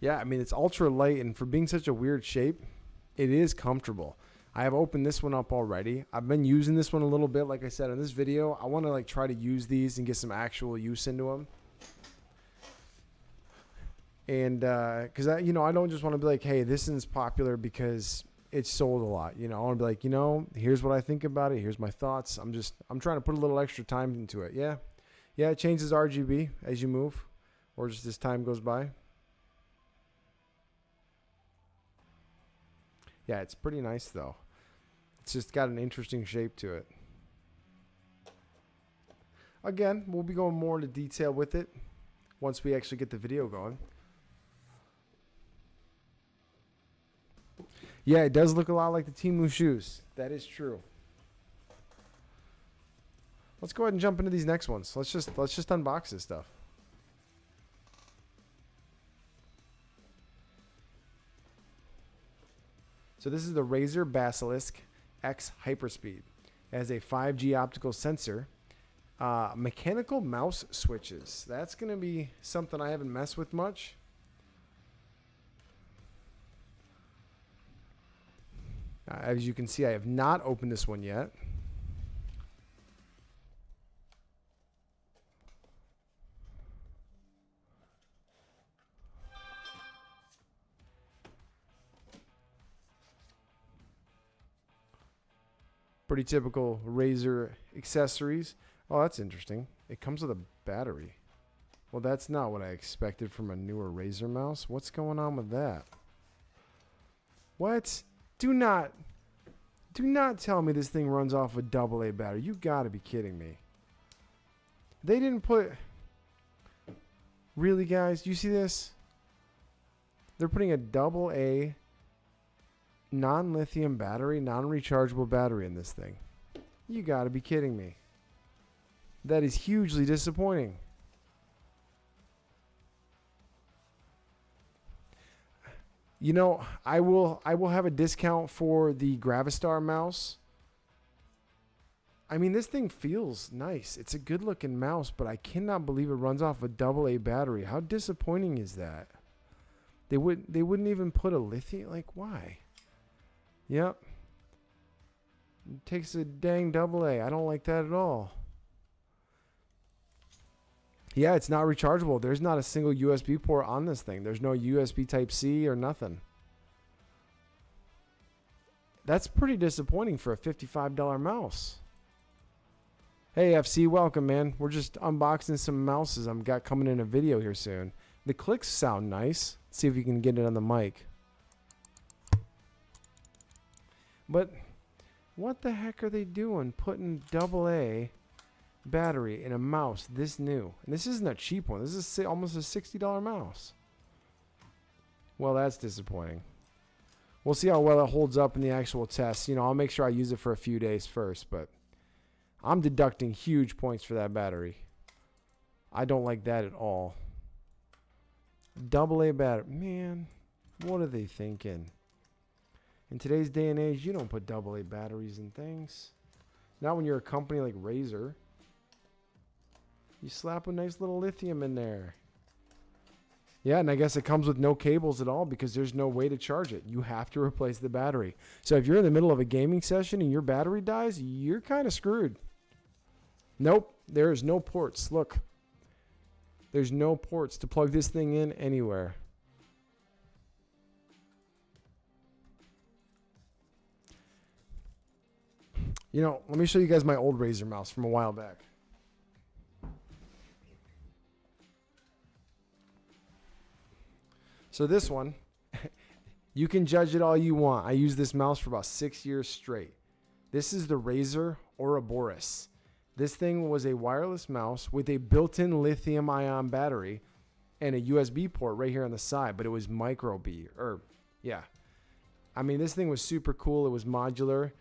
Yeah, I mean, it's ultra light, and for being such a weird shape, it is comfortable. I have opened this one up already. I've been using this one a little bit. Like I said in this video, I want to like try to use these and get some actual use into them. And because I don't just want to be like, hey, this is popular because it's sold a lot. I want to be like, here's what I think about it. Here's my thoughts. I'm trying to put a little extra time into it. Yeah, it changes RGB as you move, or just as time goes by. Yeah, it's pretty nice though. It's just got an interesting shape to it. Again, we'll be going more into detail with it once we actually get the video going. Yeah, it does look a lot like the Temu shoes. That is true. Let's go ahead and jump into these next ones. Let's just unbox this stuff. So this is the Razer Basilisk X Hyperspeed. It has a 5G optical sensor, mechanical mouse switches. That's going to be something I haven't messed with much. As you can see, I have not opened this one yet. Pretty typical Razer accessories. Oh, that's interesting. It comes with a battery. Well, that's not what I expected from a newer Razer mouse. What's going on with that? What? Do not tell me this thing runs off a AA battery. You gotta be kidding me. They didn't put... Really, guys? You see this? They're putting a AA non-lithium battery, non-rechargeable battery in this thing. You gotta be kidding me. That is hugely disappointing. You know, I will have a discount for the Gravistar mouse. I mean, this thing feels nice. It's a good looking mouse, but I cannot believe it runs off a AA battery. How disappointing is that? They wouldn't even put a lithium, like why? Yep. It takes a dang AA. I don't like that at all. Yeah, it's not rechargeable. There's not a single USB port on this thing. There's no USB Type-C or nothing. That's pretty disappointing for a $55 mouse. Hey, FC, welcome, man. We're just unboxing some mouses I've got coming in a video here soon. The clicks sound nice. Let's see if you can get it on the mic. But what the heck are they doing putting AA battery in a mouse this new? And this isn't a cheap one. This is almost a $60 mouse. Well, that's disappointing. We'll see how well it holds up in the actual test. You know, I'll make sure I use it for a few days first, but I'm deducting huge points for that battery. I don't like that at all. AA battery. Man, what are they thinking? In today's day and age, you don't put AA batteries in things. Not when you're a company like Razer. You slap a nice little lithium in there. Yeah, and I guess it comes with no cables at all because there's no way to charge it. You have to replace the battery. So if you're in the middle of a gaming session and your battery dies, you're kind of screwed. Nope, there's no ports. Look. There's no ports to plug this thing in anywhere. You know, let me show you guys my old Razer mouse from a while back. So this one, you can judge it all you want. I used this mouse for about 6 years straight. This is the Razer Ouroboros. This thing was a wireless mouse with a built-in lithium-ion battery and a USB port right here on the side, but it was micro B. Yeah. I mean, this thing was super cool. It was modular.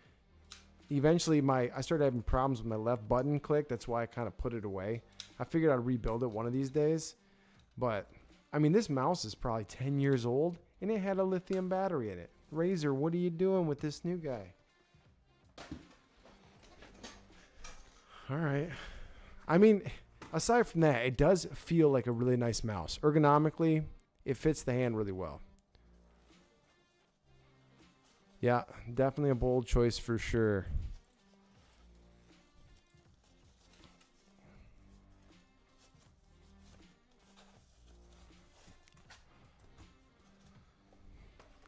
Eventually, I started having problems with my left button click. That's why I kind of put it away. I figured I'd rebuild it one of these days. But, I mean, this mouse is probably 10 years old, and it had a lithium battery in it. Razer, what are you doing with this new guy? All right. I mean, aside from that, it does feel like a really nice mouse. Ergonomically, it fits the hand really well. Yeah, definitely a bold choice for sure.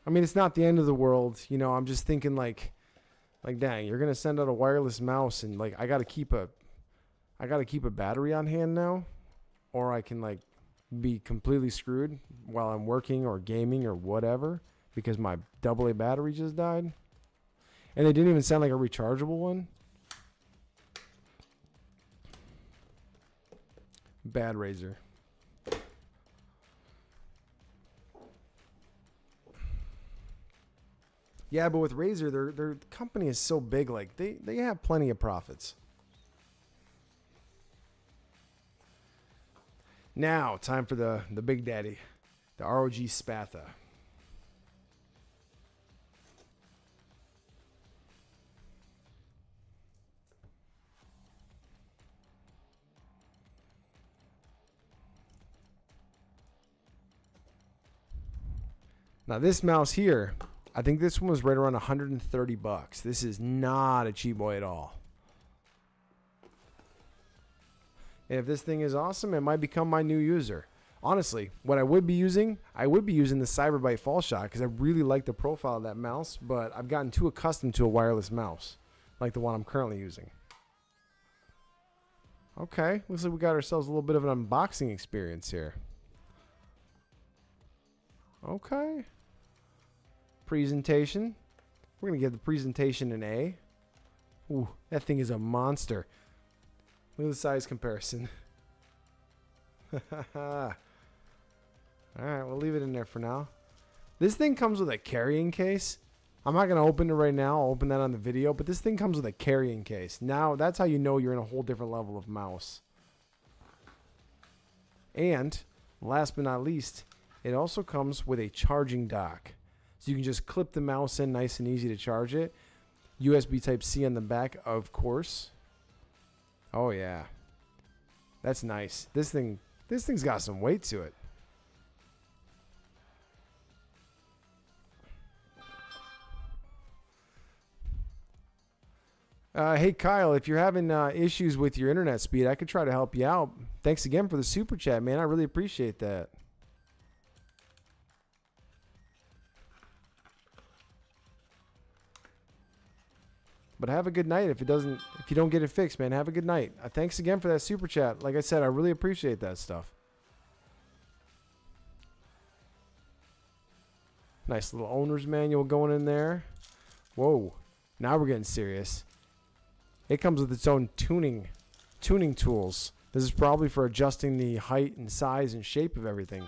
I mean, it's not the end of the world. You know, I'm just thinking like dang, you're gonna send out a wireless mouse and like I gotta keep a battery on hand now, or I can like be completely screwed while I'm working or gaming or whatever because my AA battery just died. And they didn't even sound like a rechargeable one. Bad Razer. Yeah, but with Razer, their company is so big, like they have plenty of profits. Now, time for the big daddy, the ROG Spatha. Now this mouse here, I think this one was right around 130 bucks. This is not a cheap boy at all. And if this thing is awesome, it might become my new user. Honestly, what I would be using the Cyberbyte Fall Shot because I really like the profile of that mouse, but I've gotten too accustomed to a wireless mouse like the one I'm currently using. Okay, looks like we got ourselves a little bit of an unboxing experience here. Okay. Presentation. We're going to give the presentation an A. Ooh, that thing is a monster. Look at the size comparison. Alright, we'll leave it in there for now. This thing comes with a carrying case. I'm not going to open it right now. I'll open that on the video. But this thing comes with a carrying case. Now, that's how you know you're in a whole different level of mouse. And, last but not least, it also comes with a charging dock. So you can just clip the mouse in, nice and easy to charge it. USB Type-C on the back, of course. Oh yeah, that's nice. This thing's got some weight to it. Hey Kyle, if you're having issues with your internet speed, I could try to help you out. Thanks again for the super chat, man. I really appreciate that. But have a good night if you don't get it fixed, man. Have a good night. Thanks again for that super chat. Like I said, I really appreciate that stuff. Nice little owner's manual going in there. Whoa. Now we're getting serious. It comes with its own tuning tools. This is probably for adjusting the height and size and shape of everything.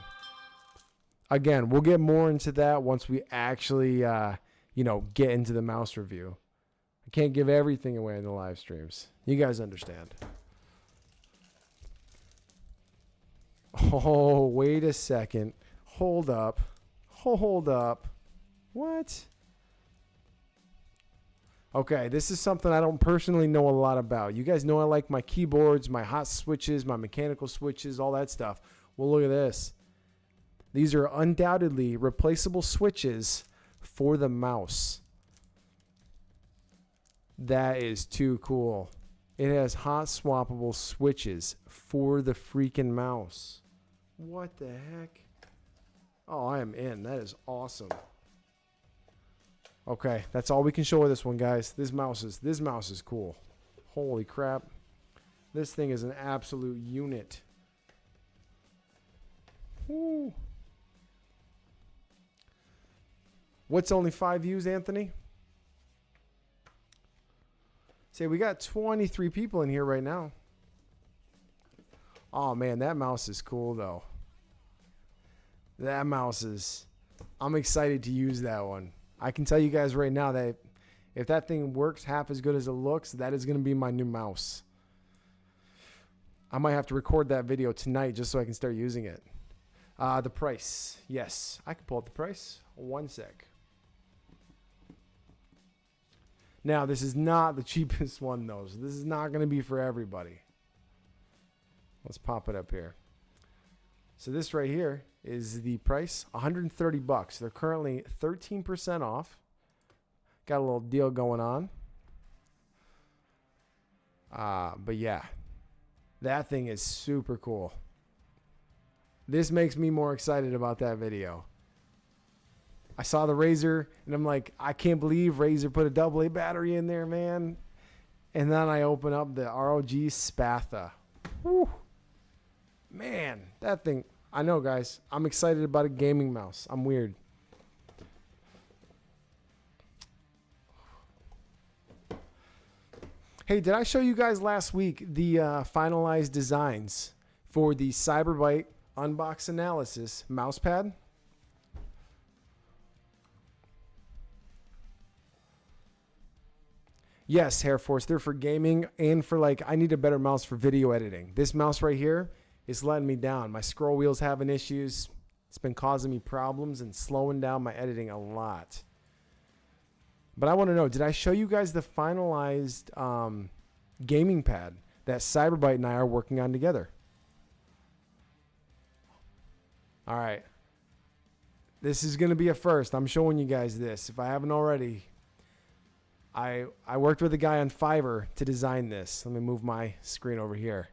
Again, we'll get more into that once we actually, get into the mouse review. I can't give everything away in the live streams. You guys understand. Oh, wait a second. Hold up. Hold up. What? Okay, this is something I don't personally know a lot about. You guys know I like my keyboards, my hot switches, my mechanical switches, all that stuff. Well, look at this. These are undoubtedly replaceable switches for the mouse. That is too cool. It has hot swappable switches for the freaking mouse. What the heck? Oh, I am in. That is awesome. Okay, that's all we can show with this one, guys. This mouse is cool. Holy crap. This thing is an absolute unit. Woo. What's only 5 views, Anthony? Say, we got 23 people in here right now. Oh, man, that mouse is cool, though. That mouse is... I'm excited to use that one. I can tell you guys right now that if that thing works half as good as it looks, that is going to be my new mouse. I might have to record that video tonight just so I can start using it. The price. Yes, I can pull up the price. One sec. Now, this is not the cheapest one, though. So this is not going to be for everybody. Let's pop it up here. So this right here is the price, $130. They're currently 13% off. Got a little deal going on. But yeah, that thing is super cool. This makes me more excited about that video. I saw the Razer, and I'm like, I can't believe Razer put a AA battery in there, man. And then I open up the ROG Spatha. Whew. Man, that thing... I know, guys. I'm excited about a gaming mouse. I'm weird. Hey, did I show you guys last week the finalized designs for the Cyberbyte Unbox Analysis mousepad? Yes, Air Force. They're for gaming and for I need a better mouse for video editing. This mouse right here is letting me down. My scroll wheel's having issues. It's been causing me problems and slowing down my editing a lot. But I want to know, did I show you guys the finalized gaming pad that Cyberbyte and I are working on together? All right. This is going to be a first. I'm showing you guys this. If I haven't already, I worked with a guy on Fiverr to design this. Let me move my screen over here.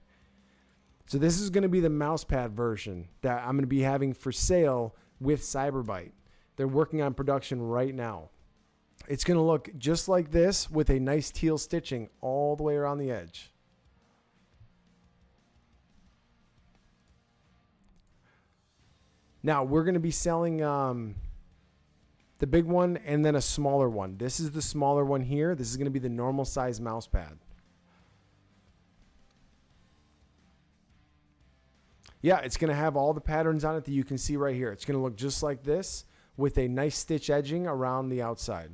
So this is going to be the mousepad version that I'm going to be having for sale with Cyberbyte. They're working on production right now. It's going to look just like this with a nice teal stitching all the way around the edge. Now, we're going to be selling the big one and then a smaller one. This is the smaller one here. This is going to be the normal size mousepad. Yeah, it's going to have all the patterns on it that you can see right here. It's going to look just like this with a nice stitch edging around the outside.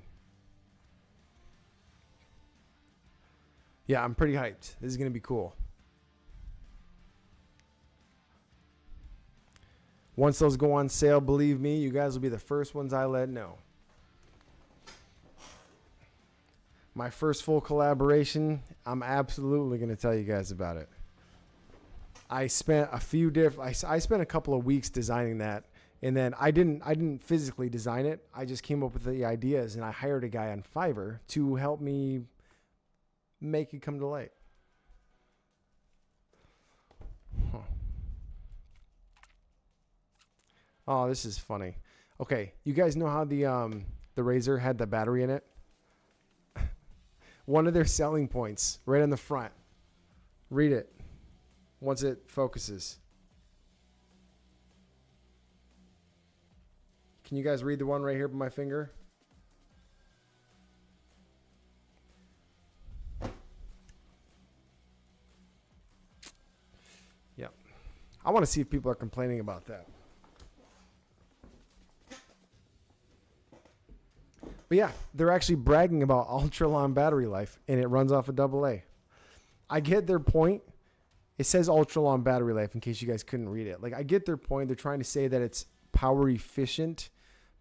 Yeah, I'm pretty hyped. This is going to be cool. Once those go on sale, believe me, you guys will be the first ones I let know. My first full collaboration. I'm absolutely going to tell you guys about it. I spent I spent a couple of weeks designing that, and then I didn't physically design it. I just came up with the ideas, and I hired a guy on Fiverr to help me make it come to light. Huh. Oh, this is funny. Okay, you guys know how the Razor had the battery in it? One of their selling points, right on the front. Read it once it focuses. Can you guys read the one right here by my finger? Yep. I want to see if people are complaining about that. But yeah, they're actually bragging about ultra long battery life, and it runs off a AA. I get their point. It says ultra long battery life in case you guys couldn't read it. Like, I get their point. They're trying to say that it's power efficient,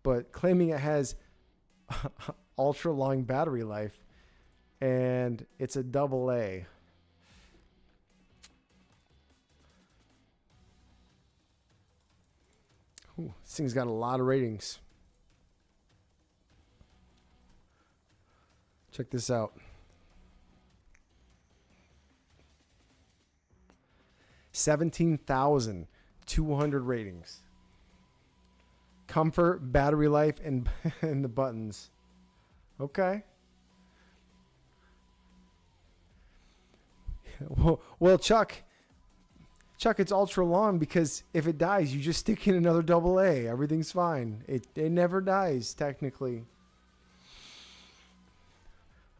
but claiming it has ultra long battery life and it's a AA. Ooh, this thing's got a lot of ratings. Check this out. 17,200 ratings. Comfort, battery life, and the buttons. Okay. Well, Chuck, it's ultra long because if it dies, you just stick in another AA. Everything's fine. It never dies, technically.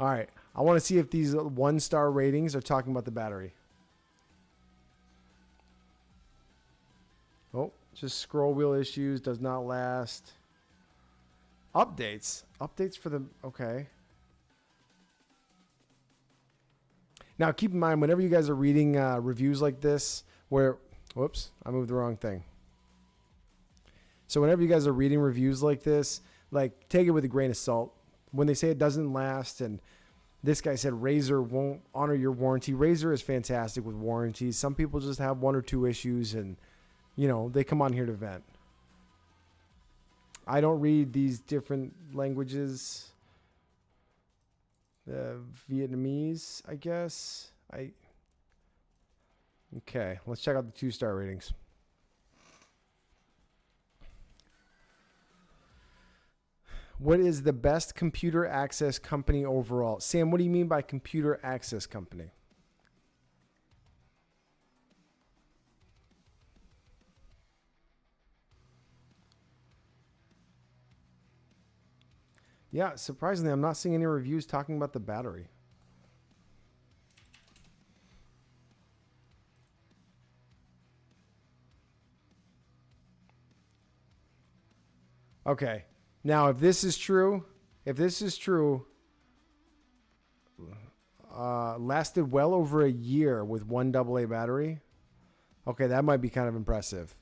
All right. I want to see if these 1-star ratings are talking about the battery. Oh, just scroll wheel issues. Does not last. Updates. Updates for the... Okay. Now, keep in mind, whenever you guys are reading reviews like this, where... Whoops. I moved the wrong thing. So whenever you guys are reading reviews like this, like, take it with a grain of salt. When they say it doesn't last, and this guy said Razer won't honor your warranty. Razer is fantastic with warranties. Some people just have 1 or 2 issues, and, you know, they come on here to vent. I don't read these different languages. Vietnamese, I guess. Okay, let's check out the 2-star ratings. What is the best computer access company overall? Sam, what do you mean by computer access company? Yeah, surprisingly, I'm not seeing any reviews talking about the battery. Okay. Now, if this is true, lasted well over a year with 1 AA battery. Okay, that might be kind of impressive.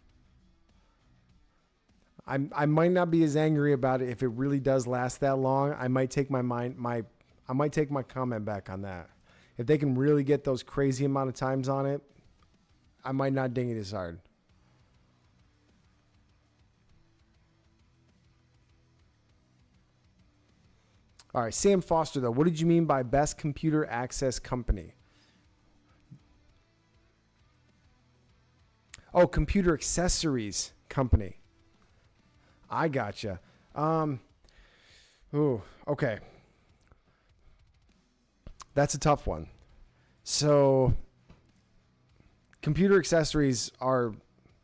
I might not be as angry about it if it really does last that long. I might take my comment back on that. If they can really get those crazy amount of times on it, I might not ding it as hard. All right, Sam Foster, though, what did you mean by best computer access company? Oh, computer accessories company. I gotcha. Ooh, okay. That's a tough one. So, computer accessories are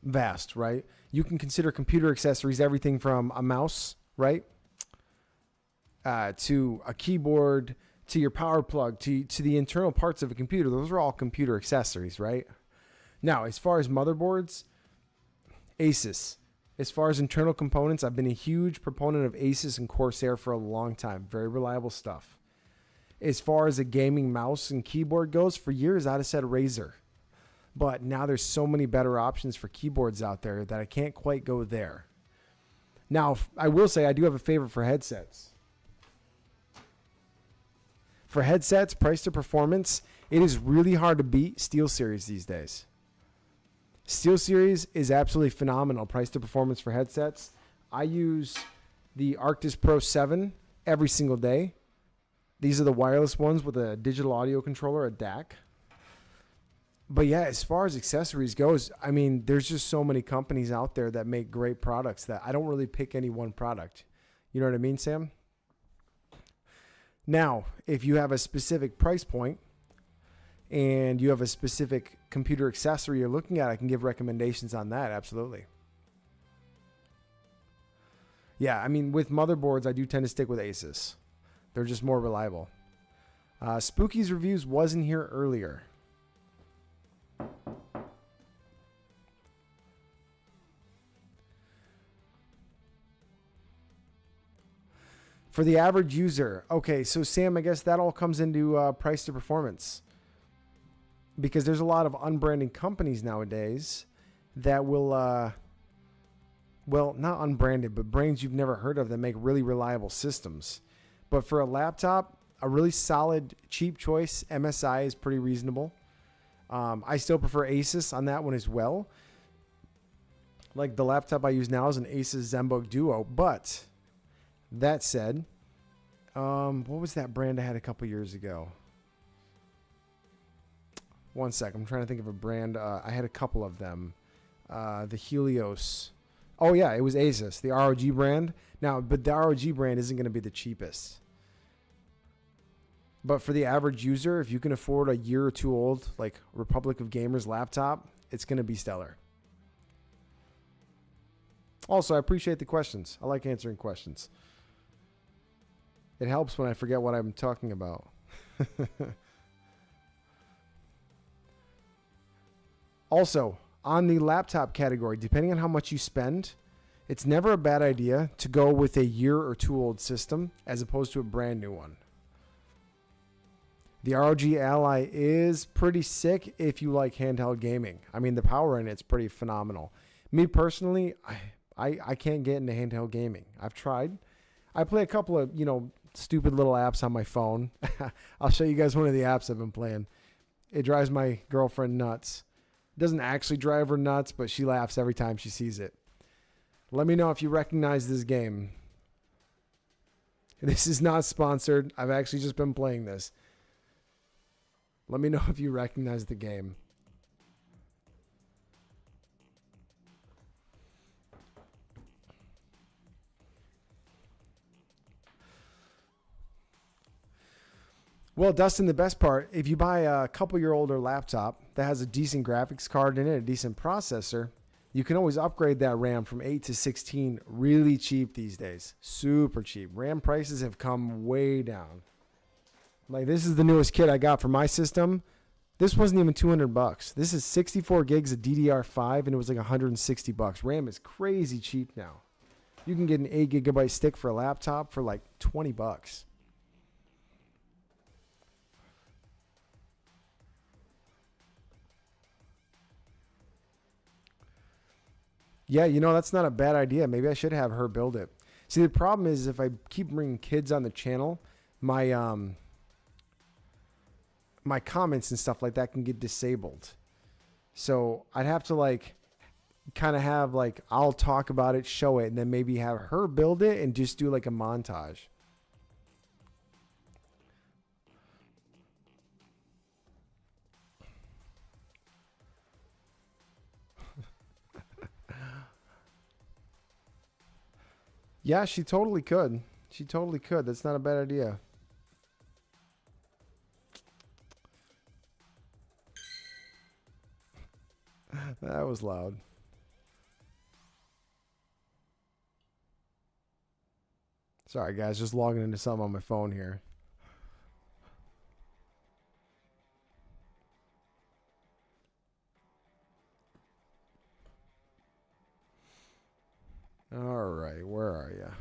vast, right? You can consider computer accessories everything from a mouse, right? To a keyboard, to your power plug, to the internal parts of a computer. Those are all computer accessories, right? Now, as far as motherboards, Asus. As far as internal components, I've been a huge proponent of Asus and Corsair for a long time. Very reliable stuff. As far as a gaming mouse and keyboard goes, for years I'd have said Razer. But now there's so many better options for keyboards out there that I can't quite go there. Now, I will say I do have a favorite for headsets. For headsets, price to performance, it is really hard to beat SteelSeries these days. SteelSeries is absolutely phenomenal price to performance for headsets. I use the Arctis Pro 7 every single day. These are the wireless ones with a digital audio controller, a DAC. But yeah, as far as accessories goes, I mean, there's just so many companies out there that make great products that I don't really pick any one product. You know what I mean, Sam? Now, if you have a specific price point and you have a specific computer accessory you're looking at, I can give recommendations on that. Absolutely. Yeah, I mean, with motherboards, I do tend to stick with Asus. They're just more reliable. Spooky's Reviews wasn't here earlier. For the average user, okay, so Sam, I guess that all comes into price to performance. Because there's a lot of unbranded companies nowadays that will, well, not unbranded, but brands you've never heard of that make really reliable systems. But for a laptop, a really solid, cheap choice, MSI is pretty reasonable. I still prefer Asus on that one as well. Like the laptop I use now is an Asus ZenBook Duo. But that said, what was that brand I had a couple years ago? One sec. I'm trying to think of a brand. I had a couple of them. The Helios. Oh, yeah, it was Asus, the ROG brand. Now, but the ROG brand isn't going to be the cheapest. But for the average user, if you can afford a year or two old, like Republic of Gamers laptop, it's going to be stellar. Also, I appreciate the questions. I like answering questions. It helps when I forget what I'm talking about. Also, on the laptop category, depending on how much you spend, it's never a bad idea to go with a year or two old system as opposed to a brand new one. The ROG Ally is pretty sick if you like handheld gaming. I mean, the power in it's pretty phenomenal. Me personally, I can't get into handheld gaming. I've tried. I play a couple of, stupid little apps on my phone. I'll show you guys one of the apps I've been playing. It drives my girlfriend nuts. It doesn't actually drive her nuts, but she laughs every time she sees it. Let me know if you recognize this game. This is not sponsored. I've actually just been playing this. Let me know if you recognize the game. Well, Dustin, the best part, if you buy a couple-year-older laptop that has a decent graphics card in it, a decent processor, you can always upgrade that RAM from 8 to 16 really cheap these days. Super cheap. RAM prices have come way down. Like, this is the newest kit I got for my system. This wasn't even $200. This is 64 gigs of DDR5, and it was like $160. RAM is crazy cheap now. You can get an 8 gigabyte stick for a laptop for like $20. Yeah, that's not a bad idea. Maybe I should have her build it. See, the problem is if I keep bringing kids on the channel, my my comments and stuff like that can get disabled. So I'd have to kind of have I'll talk about it, show it, and then maybe have her build it and just do like a montage. Yeah, she totally could. She totally could. That's not a bad idea. That was loud. Sorry, guys. Just logging into something on my phone here. All right, where are you?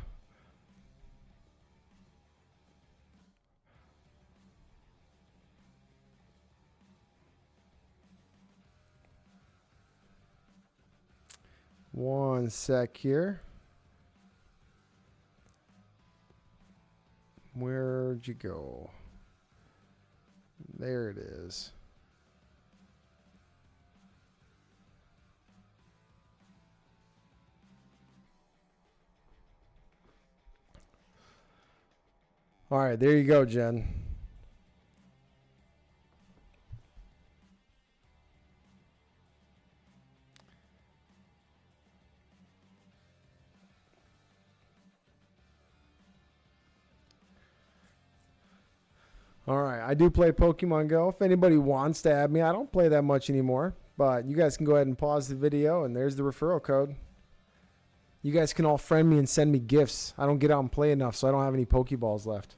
One sec here. Where'd you go? There it is. All right, there you go, Jen. All right, I do play Pokemon Go. If anybody wants to add me, I don't play that much anymore. But you guys can go ahead and pause the video, and there's the referral code. You guys can all friend me and send me gifts. I don't get out and play enough, so I don't have any Pokeballs left.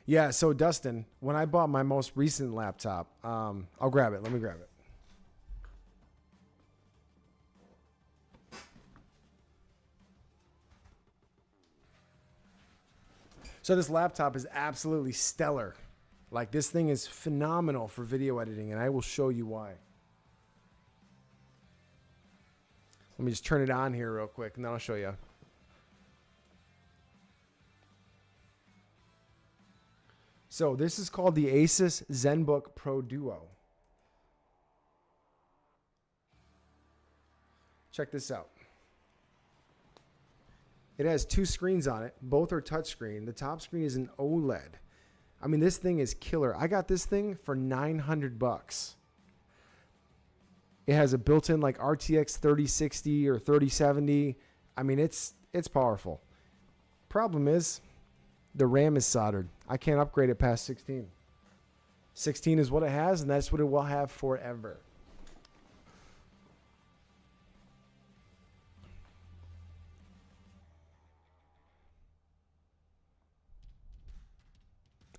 Yeah, so Dustin, when I bought my most recent laptop, I'll grab it. Let me grab it. So this laptop is absolutely stellar. Like, this thing is phenomenal for video editing, and I will show you why. Let me just turn it on here real quick, and then I'll show you. So this is called the Asus ZenBook Pro Duo. Check this out. It has two screens on it. Both are touchscreen. The top screen is an OLED. I mean, this thing is killer. I got this thing for $900. It has a built-in like RTX 3060 or 3070. I mean, it's powerful. Problem is, the RAM is soldered. I can't upgrade it past 16. 16 is what it has, and that's what it will have forever.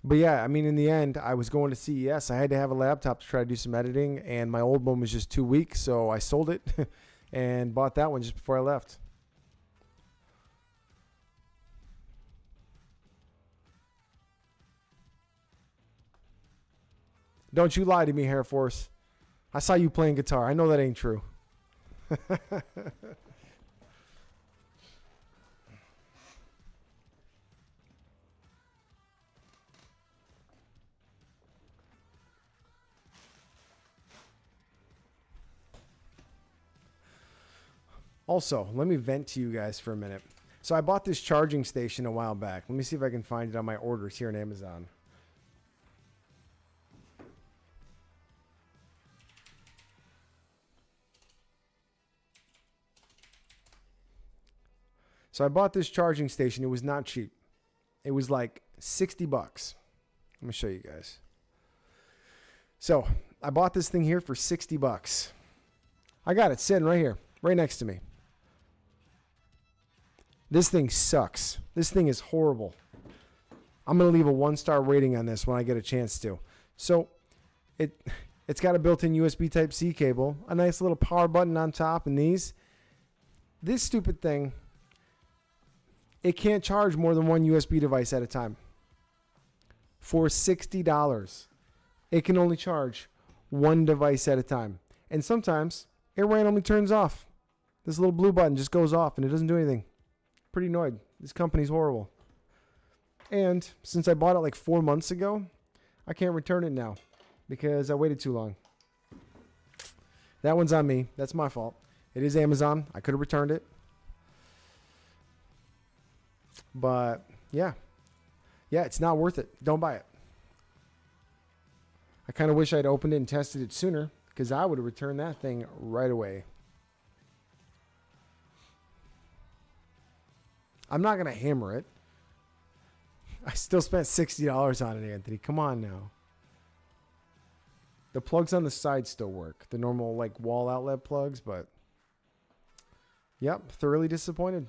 But yeah, I mean, in the end, I was going to CES. I had to have a laptop to try to do some editing, and my old one was just too weak, so I sold it and bought that one just before I left. Don't you lie to me, Hair Force. I saw you playing guitar. I know that ain't true. Also, let me vent to you guys for a minute. So I bought this charging station a while back. Let me see if I can find it on my orders here on Amazon. So I bought this charging station. It was not cheap. It was like 60 bucks. Let me show you guys. So I bought this thing here for 60 bucks. I got it sitting right here, right next to me. This thing sucks. This thing is horrible. I'm going to leave a 1-star rating on this when I get a chance to. So it's got a built-in USB Type-C cable, a nice little power button on top, and these. This stupid thing, it can't charge more than one USB device at a time. For $60, it can only charge one device at a time. And sometimes it randomly turns off. This little blue button just goes off and it doesn't do anything. Pretty annoyed. This company's horrible. And since I bought it like 4 months ago, I can't return it now because I waited too long. That one's on me. That's my fault. It is Amazon. I could have returned it. But yeah, it's not worth it. Don't buy it. I kind of wish I'd opened it and tested it sooner because I would have returned that thing right away. I'm not going to hammer it. I still spent $60 on it, Anthony. Come on now. The plugs on the side still work. The normal like wall outlet plugs, but yep, thoroughly disappointed.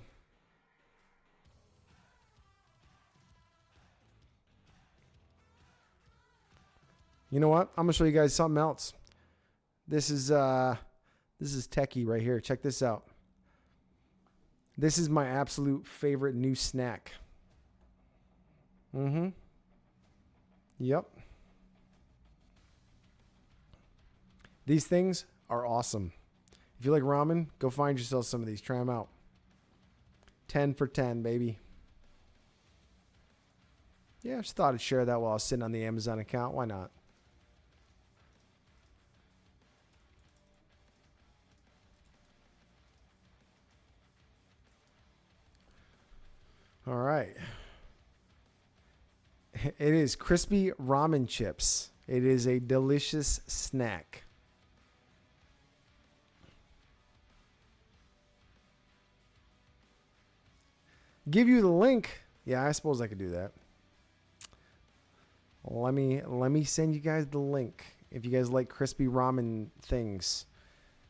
You know what? I'm going to show you guys something else. This is techie right here. Check this out. This is my absolute favorite new snack. Yep. These things are awesome. If you like ramen, go find yourself some of these. Try them out. 10 for 10, baby. Yeah, I just thought I'd share that while I was sitting on the Amazon account. Why not? All right. It is crispy ramen chips. It is a delicious snack. Give you the link. Yeah, I suppose I could do that. Let me send you guys the link. If you guys like crispy ramen things,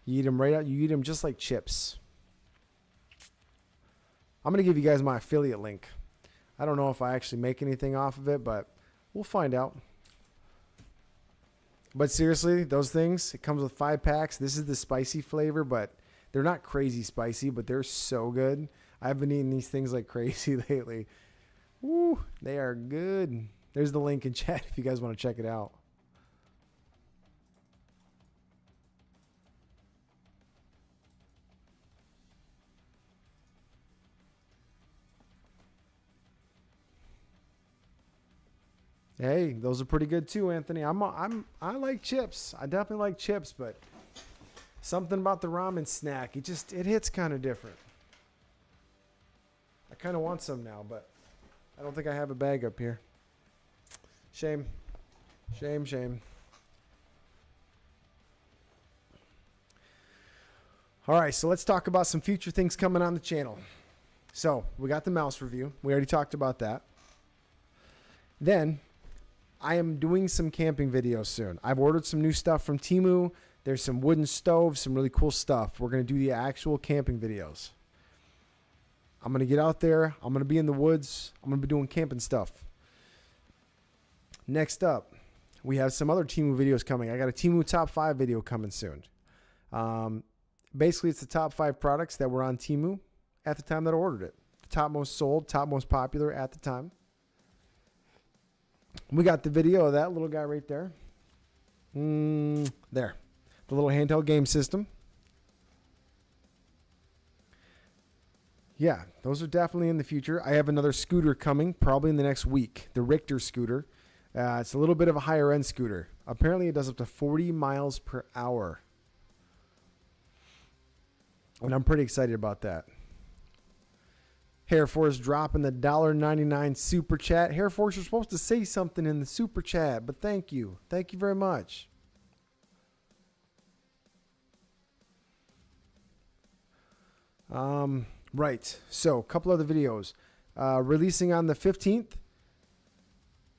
you eat them right out. You eat them just like chips. I'm gonna give you guys my affiliate link. I don't know if I actually make anything off of it, but we'll find out. But seriously, those things, it comes with 5 packs. This is the spicy flavor, but they're not crazy spicy, but they're so good. I've been eating these things like crazy lately. Woo, they are good. There's the link in chat if you guys want to check it out. Hey, those are pretty good too, Anthony. I like chips. I definitely like chips, but something about the ramen snack, it hits kind of different. I kind of want some now, but I don't think I have a bag up here. Shame. Shame, shame. All right, so let's talk about some future things coming on the channel. So we got the mouse review. We already talked about that. Then I am doing some camping videos soon. I've ordered some new stuff from Temu. There's some wooden stoves, some really cool stuff. We're going to do the actual camping videos. I'm going to get out there. I'm going to be in the woods. I'm going to be doing camping stuff. Next up, we have some other Temu videos coming. I got a Temu top 5 video coming soon. Basically, it's the top 5 products that were on Temu at the time that I ordered it. The top most sold, top most popular at the time. We got the video of that little guy right there. There. The little handheld game system. Yeah, those are definitely in the future. I have another scooter coming probably in the next week. The Richter scooter. It's a little bit of a higher end scooter. Apparently it does up to 40 miles per hour. And I'm pretty excited about that. Hair Force dropping the $1.99 super chat. Hair Force, you're supposed to say something in the super chat, but thank you. Thank you very much. Right. So a couple other videos. Releasing on the 15th,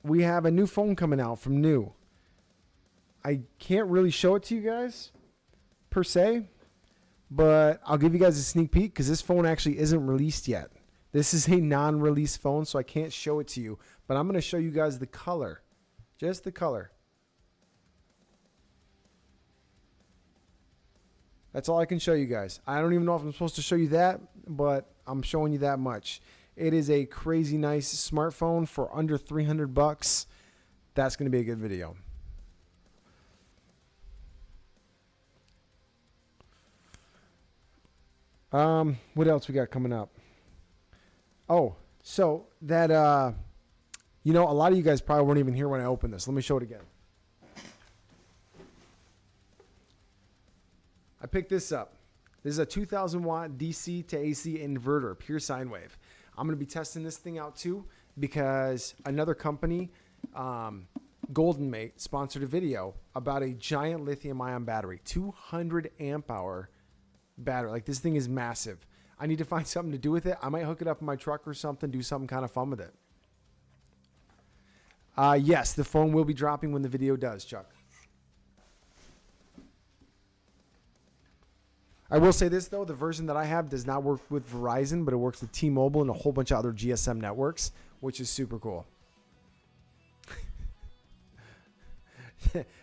we have a new phone coming out from New. I can't really show it to you guys per se, but I'll give you guys a sneak peek because this phone actually isn't released yet. This is a non-release phone, so I can't show it to you. But I'm going to show you guys the color. Just the color. That's all I can show you guys. I don't even know if I'm supposed to show you that, but I'm showing you that much. It is a crazy nice smartphone for under 300 bucks. That's going to be a good video. What else we got coming up? Oh, so that, a lot of you guys probably weren't even here when I opened this. Let me show it again. I picked this up. This is a 2,000 watt DC to AC inverter, pure sine wave. I'm going to be testing this thing out too because another company, Golden Mate, sponsored a video about a giant lithium ion battery, 200 amp hour battery. Like, this thing is massive. I need to find something to do with it. I might hook it up in my truck or something, do something kind of fun with it. Yes, the phone will be dropping when the video does, Chuck. I will say this, though. The version that I have does not work with Verizon, but it works with T-Mobile and a whole bunch of other GSM networks, which is super cool.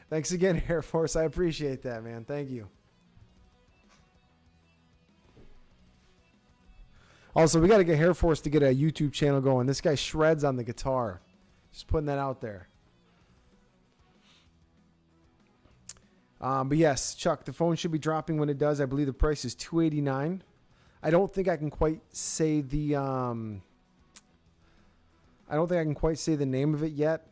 Thanks again, Air Force. I appreciate that, man. Thank you. Also, we got to get Air Force to get a YouTube channel going. This guy shreds on the guitar. Just putting that out there. But yes, Chuck, the phone should be dropping when it does. I believe the price is $289. I don't think I can quite say the name of it yet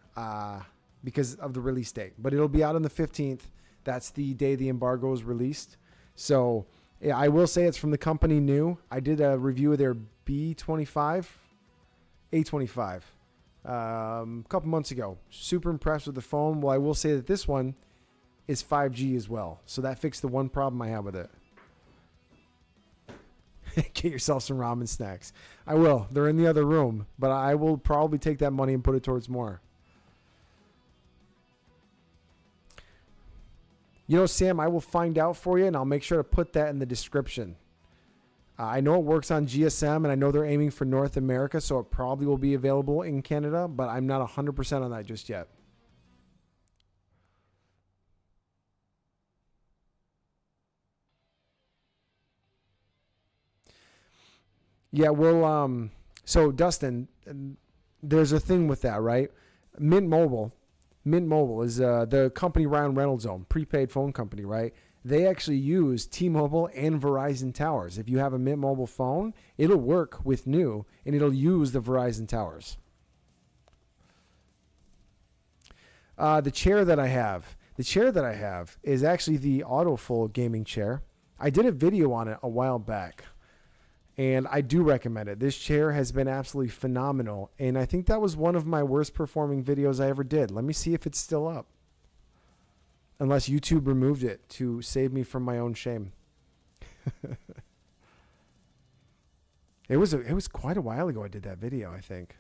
because of the release date. But it'll be out on the 15th. That's the day the embargo is released. So yeah, I will say it's from the company New. I did a review of their A25 a couple months ago. Super impressed with the phone. Well, I will say that this one is 5G as well. So that fixed the one problem I have with it. Get yourself some ramen snacks. I will. They're in the other room, but I will probably take that money and put it towards more. You know, Sam, I will find out for you, and I'll make sure to put that in the description. I know it works on GSM, and I know they're aiming for North America, so it probably will be available in Canada, but I'm not 100% on that just yet. Yeah, well, so Dustin, there's a thing with that, right? Mint Mobile is the company Ryan Reynolds owned, prepaid phone company, right? They actually use T-Mobile and Verizon towers. If you have a Mint Mobile phone, it'll work with New, and it'll use the Verizon towers. The chair that I have is actually the Autofold gaming chair. I did a video on it a while back. And I do recommend it. This chair has been absolutely phenomenal. And I think that was one of my worst performing videos I ever did. Let me see if it's still up. Unless YouTube removed it to save me from my own shame. It was quite a while ago I did that video, I think.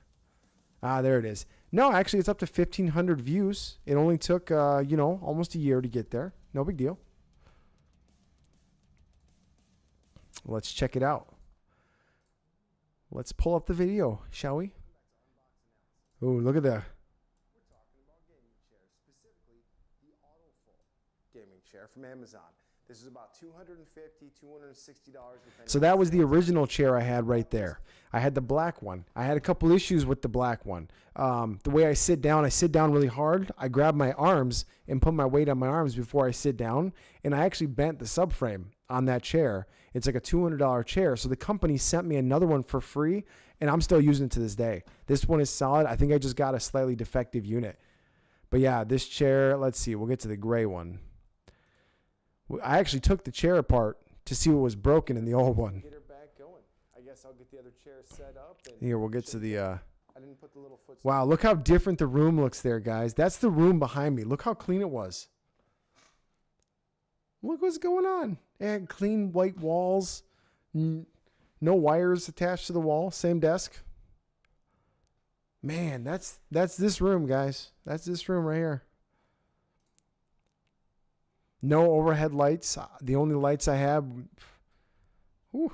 Ah, there it is. No, actually, it's up to 1,500 views. It only took, almost a year to get there. No big deal. Let's check it out. Let's pull up the video, shall we? Ooh, look at that. We're talking about gaming chairs, specifically the Autofold gaming chair from Amazon. This is about $250, $260. So that was the original chair I had right there. I had the black one. I had a couple issues with the black one. The way I sit down really hard. I grab my arms and put my weight on my arms before I sit down. And I actually bent the subframe on that chair. It's like a $200 chair. So the company sent me another one for free, and I'm still using it to this day. This one is solid. I think I just got a slightly defective unit. But yeah, this chair, let's see. We'll get to the gray one. I actually took the chair apart to see what was broken in the old one. Get her back going. I guess I'll get the other chair set up. And here, we'll get to the... I didn't put the little foot... Wow, look how different the room looks there, guys. That's the room behind me. Look how clean it was. Look what's going on. It had clean white walls. No wires attached to the wall. Same desk. Man, that's this room, guys. That's this room right here. No overhead lights. The only lights I have. Whew,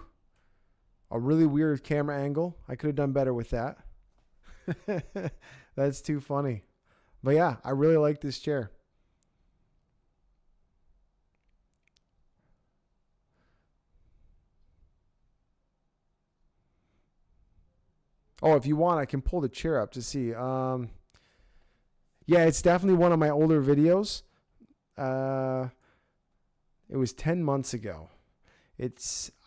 a really weird camera angle. I could have done better with that. That's too funny. But yeah, I really like this chair. Oh, if you want, I can pull the chair up to see. Yeah, it's definitely one of my older videos. It was 10 months ago.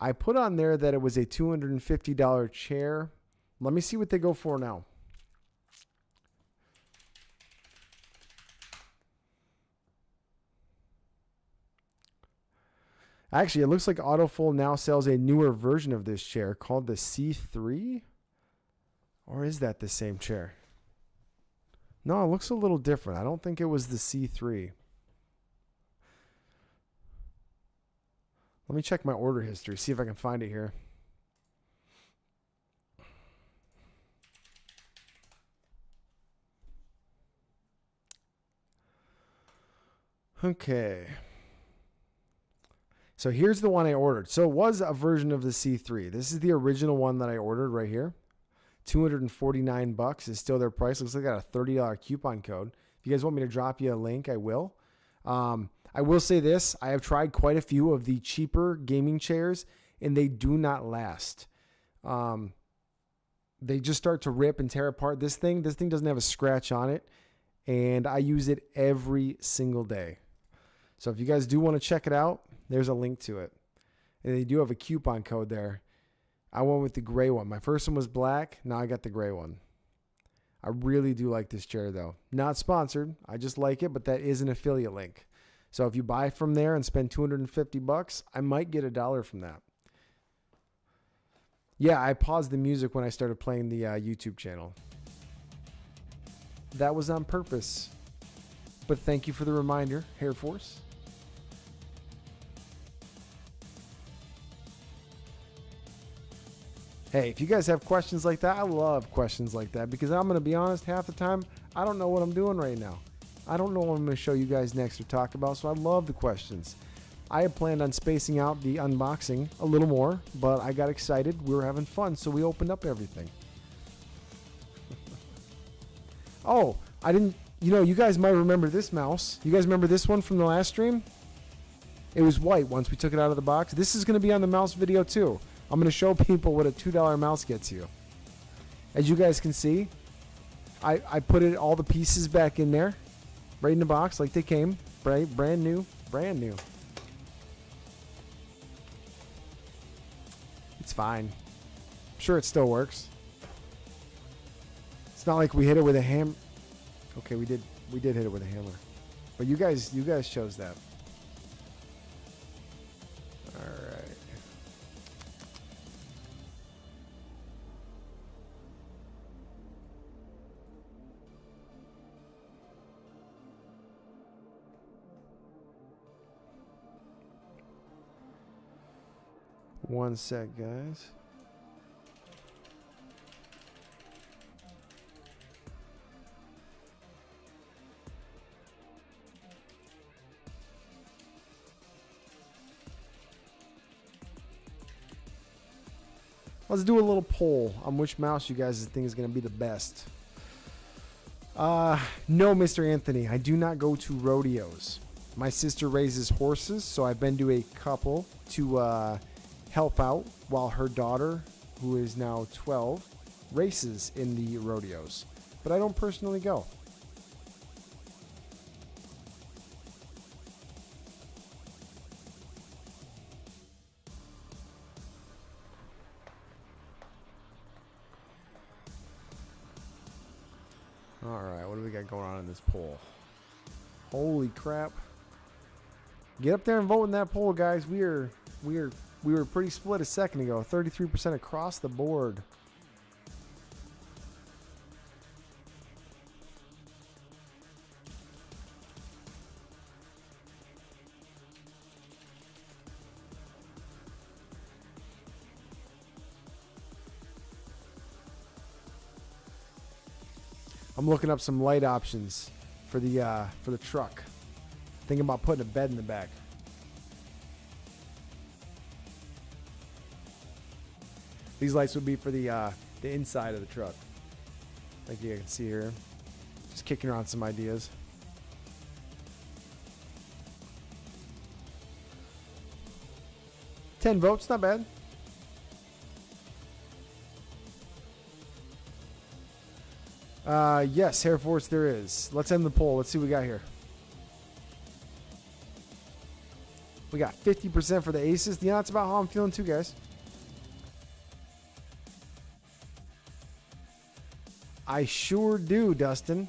I put on there that it was a $250 chair. Let me see what they go for now. Actually, it looks like Autofold now sells a newer version of this chair called the C3. Or is that the same chair? No, it looks a little different. I don't think it was the C3. Let me check my order history, see if I can find it here. Okay. So here's the one I ordered. So it was a version of the C3. This is the original one that I ordered right here. $249 is still their price. Looks like I got a $30 coupon code. If you guys want me to drop you a link, I will. I will say this. I have tried quite a few of the cheaper gaming chairs, and they do not last. They just start to rip and tear apart. This thing doesn't have a scratch on it, and I use it every single day. So if you guys do want to check it out, there's a link to it. And they do have a coupon code there I went with the gray one. My first one was black. Now I got the gray one. I really do like this chair though. Not sponsored. I just like it, but that is an affiliate link. So if you buy from there and spend $250, I might get $1 from that. Yeah, I paused the music when I started playing the YouTube channel. That was on purpose. But thank you for the reminder, Hair Force. Hey, if you guys have questions like that, I love questions like that because I'm going to be honest, half the time, I don't know what I'm doing right now. I don't know what I'm going to show you guys next or talk about, so I love the questions. I had planned on spacing out the unboxing a little more, but I got excited. We were having fun, so we opened up everything. Oh, I didn't, you guys might remember this mouse. You guys remember this one from the last stream? It was white once we took it out of the box. This is going to be on the mouse video too. I'm going to show people what a $2 mouse gets you. As you guys can see, I put all the pieces back in there, right in the box like they came, right? Brand new, brand new. It's fine. I'm sure it still works. It's not like we hit it with a hammer. Okay, we did hit it with a hammer. But you guys chose that. All right. One sec, guys. Let's do a little poll on which mouse you guys think is going to be the best. No, Mr. Anthony, I do not go to rodeos. My sister raises horses, so I've been to a couple to help out while her daughter, who is now 12, races in the rodeos. But I don't personally go. Alright, what do we got going on in this poll? Holy crap. Get up there and vote in that poll, guys. We were pretty split a second ago. 33% across the board. I'm looking up some light options for the truck. Thinking about putting a bed in the back. These lights would be for the inside of the truck. Like you can see here. Just kicking around some ideas. $10 votes, not bad. Yes, Air Force there is. Let's end the poll. Let's see what we got here. We got 50% for the Aces. Yeah, that's about how I'm feeling too, guys. I sure do, Dustin.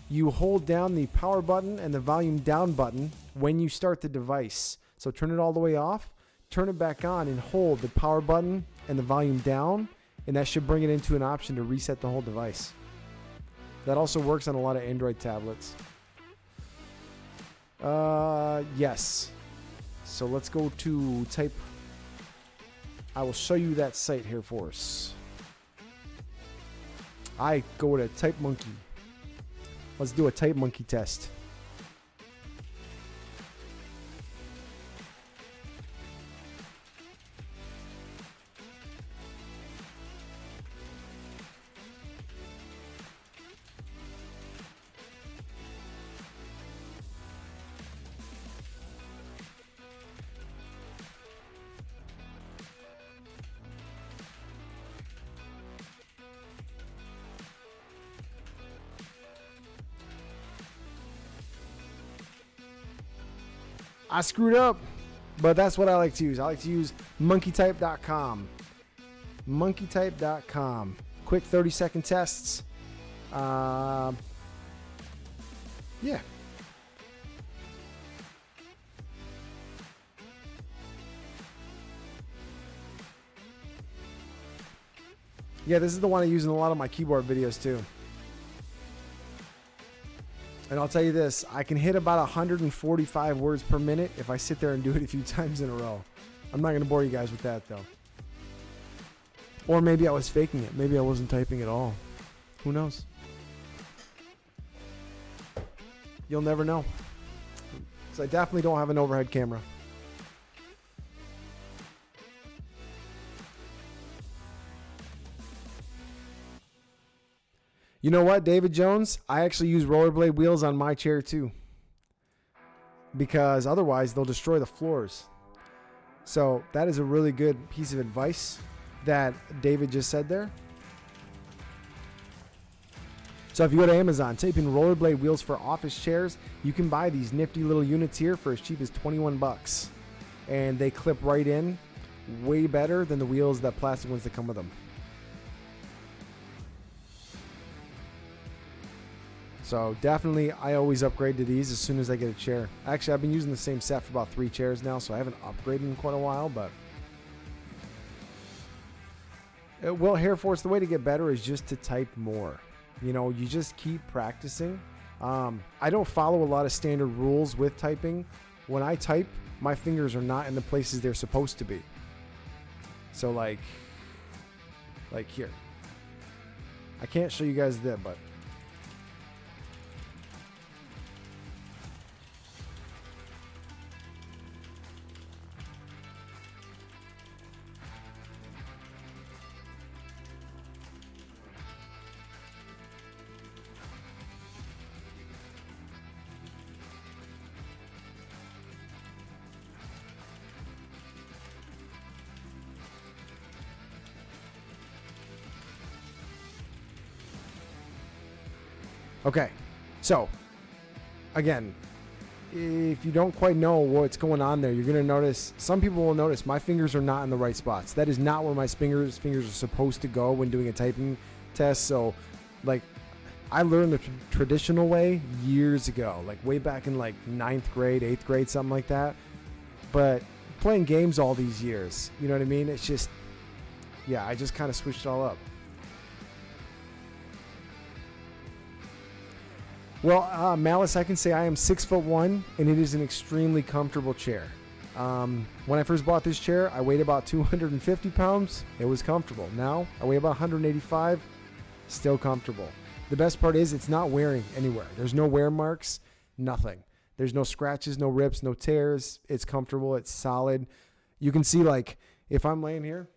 You hold down the power button and the volume down button when you start the device. So turn it all the way off, turn it back on, and hold the power button and the volume down, and that should bring it into an option to reset the whole device. That also works on a lot of Android tablets. Yes. So let's go to type. I will show you that site here for us. I go to Type Monkey. Let's do a Type Monkey test. I screwed up, but that's what I like to use. I like to use monkeytype.com. monkeytype.com. Quick 30-second tests. Yeah. Yeah, this is the one I use in a lot of my keyboard videos too. And I'll tell you this, I can hit about 145 words per minute if I sit there and do it a few times in a row. I'm not going to bore you guys with that though. Or maybe I was faking it. Maybe I wasn't typing at all. Who knows? You'll never know. So I definitely don't have an overhead camera. You know what, David Jones? I actually use rollerblade wheels on my chair too. Because otherwise they'll destroy the floors. So that is a really good piece of advice that David just said there. So if you go to Amazon, type in rollerblade wheels for office chairs, you can buy these nifty little units here for as cheap as 21 bucks. And they clip right in, way better than the wheels, that plastic ones that come with them. So definitely, I always upgrade to these as soon as I get a chair. Actually, I've been using the same set for about 3 chairs now, so I haven't upgraded in quite a while, but... Well, Hair Force, the way to get better is just to type more. You know, you just keep practicing. I don't follow a lot of standard rules with typing. When I type, my fingers are not in the places they're supposed to be. So like here. I can't show you guys that, but... Okay, so again, if you don't quite know what's going on there, you're going to notice, some people will notice my fingers are not in the right spots. That is not where my fingers are supposed to go when doing a typing test. So like, I learned the traditional way years ago, like way back in like 9th grade, 8th grade, something like that. But playing games all these years, you know what I mean? It's just, yeah, I just kind of switched it all up. Well, Malice, I can say I am 6'1", and it is an extremely comfortable chair. When I first bought this chair, I weighed about 250 pounds. It was comfortable. Now, I weigh about 185, still comfortable. The best part is it's not wearing anywhere. There's no wear marks, nothing. There's no scratches, no rips, no tears. It's comfortable. It's solid. You can see, like, if I'm laying here,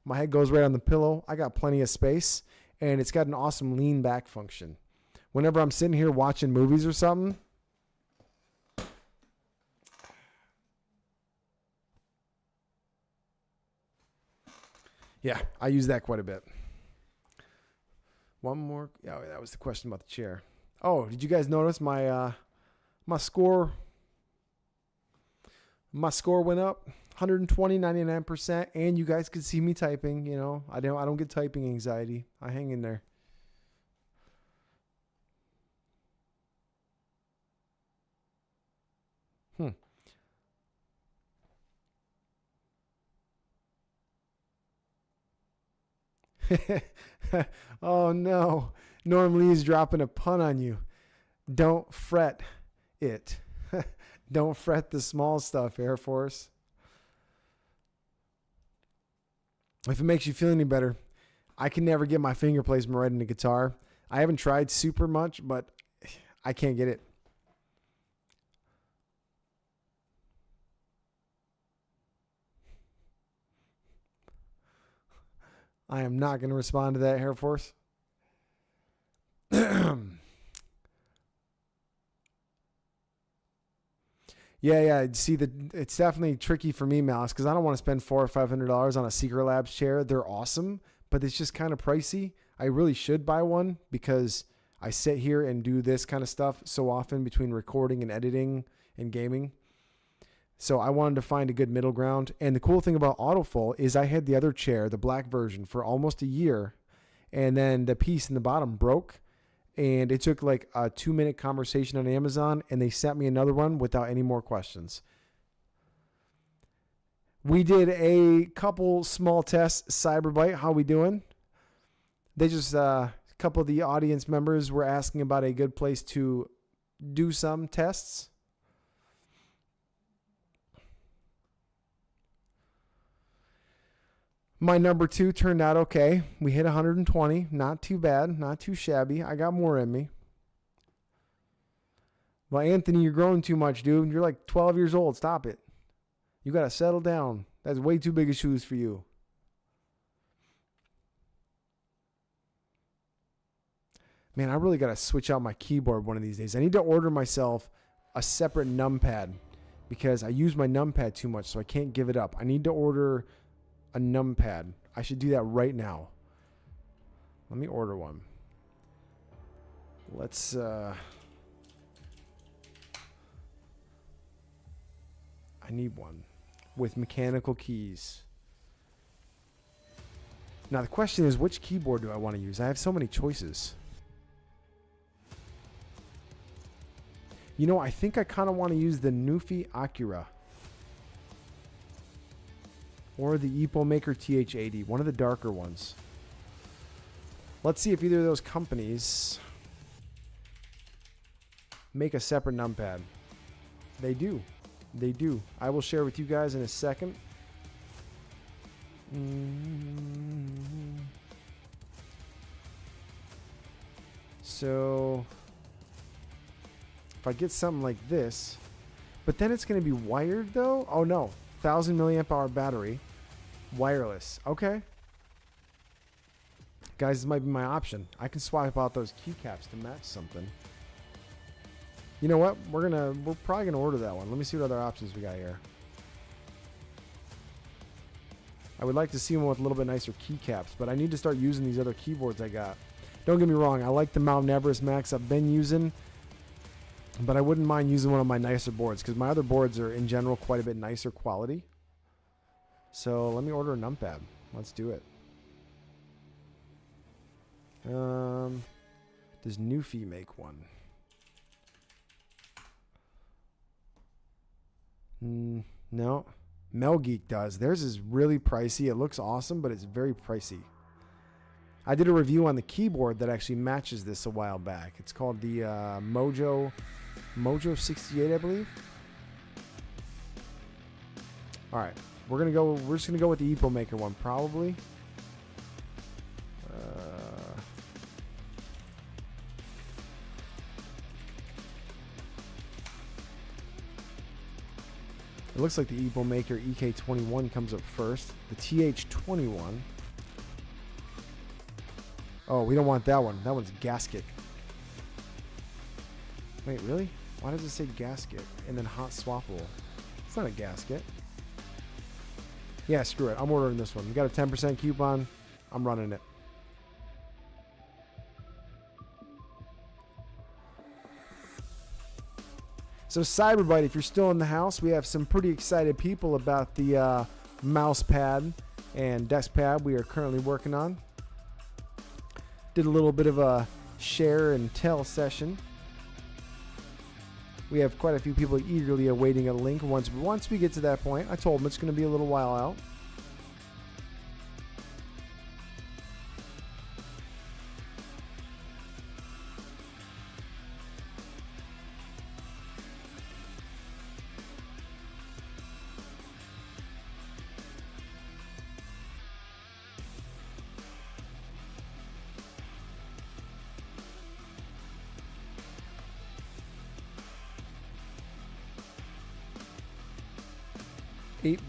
my head goes right on the pillow. I got plenty of space, and it's got an awesome lean back function. Whenever I'm sitting here watching movies or something, yeah, I use that quite a bit. One more. Yeah, that was the question about the chair. Oh, did you guys notice my my score? My score went up 120, 99%, and you guys could see me typing. You know, I don't get typing anxiety. I hang in there. Oh no, Norm Lee's dropping a pun on you. Don't fret it. Don't fret the small stuff, Air Force. If it makes you feel any better, I can never get my finger placement right in the guitar. I haven't tried super much, but I can't get it. I am not going to respond to that, Air Force. Yeah. See, it's definitely tricky for me, Mouse, because I don't want to spend $400 or $500 on a Secret Labs chair. They're awesome, but it's just kind of pricey. I really should buy one because I sit here and do this kind of stuff so often between recording and editing and gaming. So I wanted to find a good middle ground. And the cool thing about Autofull is I had the other chair, the black version, for almost a year. And then the piece in the bottom broke. And it took like a 2-minute conversation on Amazon. And they sent me another one without any more questions. We did a couple small tests. Cyberbite, how we doing? They just, a couple of the audience members were asking about a good place to do some tests. My number 2 turned out okay. We hit 120. Not too bad. Not too shabby. I got more in me. Well, Anthony, you're growing too much, dude. You're like 12 years old. Stop it. You got to settle down. That's way too big of shoes for you. Man, I really got to switch out my keyboard one of these days. I need to order myself a separate numpad because I use my numpad too much, so I can't give it up. I need to order a numpad. I should do that right now. Let me order one. Let's I need one with mechanical keys. Now the question is, which keyboard do I want to use? I have so many choices. You know, I think I kind of want to use the Newfie Acura. Or the EpoMaker TH80, one of the darker ones. Let's see if either of those companies make a separate numpad. They do. They do. I will share with you guys in a second. So, if I get something like this, but then it's going to be wired though. Oh no, 1000 milliamp hour battery. Wireless. Okay. Guys, this might be my option. I can swap out those keycaps to match something. You know what? We're probably gonna order that one. Let me see what other options we got here. I would like to see one with a little bit nicer keycaps, but I need to start using these other keyboards I got. Don't get me wrong, I like the Mountain Everest Max I've been using, but I wouldn't mind using one of my nicer boards because my other boards are in general quite a bit nicer quality. So let me order a numpad. Let's do it. Does Newfie make one? No. Melgeek does. Theirs is really pricey. It looks awesome, but it's very pricey. I did a review on the keyboard that actually matches this a while back. It's called the Mojo 68, I believe. All right. We're just gonna go with the EpoMaker one, probably. It looks like the EpoMaker EK21 comes up first. The TH21. Oh, we don't want that one. That one's gasket. Wait, really? Why does it say gasket and then hot swappable? It's not a gasket. Yeah, screw it. I'm ordering this one. We got a 10% coupon. I'm running it. So Cyberbite, if you're still in the house, we have some pretty excited people about the mouse pad and desk pad we are currently working on. Did a little bit of a share and tell session. We have quite a few people eagerly awaiting a link. Once we get to that point, I told them it's going to be a little while out.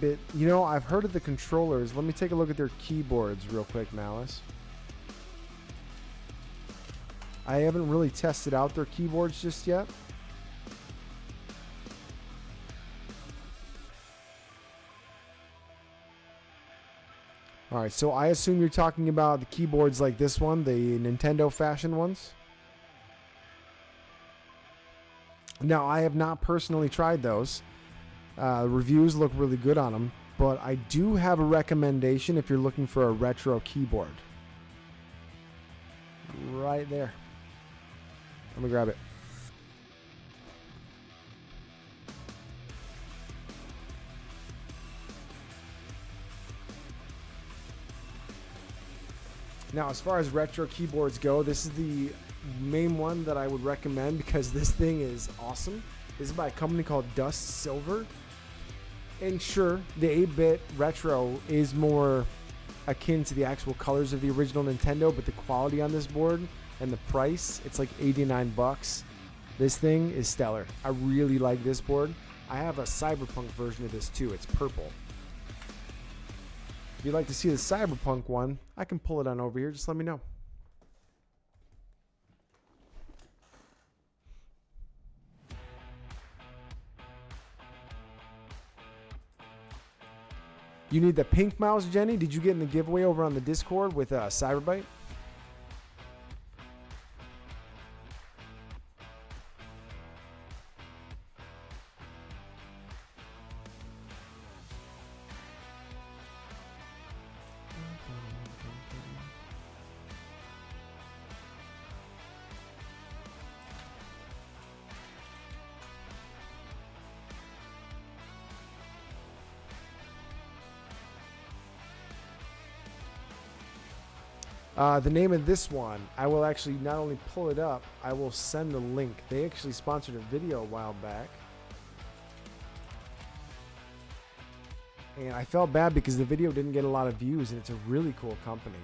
Bit. You know, I've heard of the controllers. Let me take a look at their keyboards real quick, Malice. I haven't really tested out their keyboards just yet. Alright, so I assume you're talking about the keyboards like this one, the Nintendo fashion ones. Now, I have not personally tried those. Reviews look really good on them, but I do have a recommendation if you're looking for a retro keyboard. Right there. Let me grab it. Now, as far as retro keyboards go, this is the main one that I would recommend because this thing is awesome. This is by a company called Dust Silver. And sure, the 8-bit retro is more akin to the actual colors of the original Nintendo, but the quality on this board and the price, it's like 89 bucks. This thing is stellar. I really like this board. I have a Cyberpunk version of this too. It's purple. If you'd like to see the Cyberpunk one, I can pull it on over here. Just let me know. You need the pink mouse, Jenny? Did you get in the giveaway over on the Discord with Cyberbyte? The name of this one, I will actually not only pull it up, I will send the link. They actually sponsored a video a while back. And I felt bad because the video didn't get a lot of views, and it's a really cool company.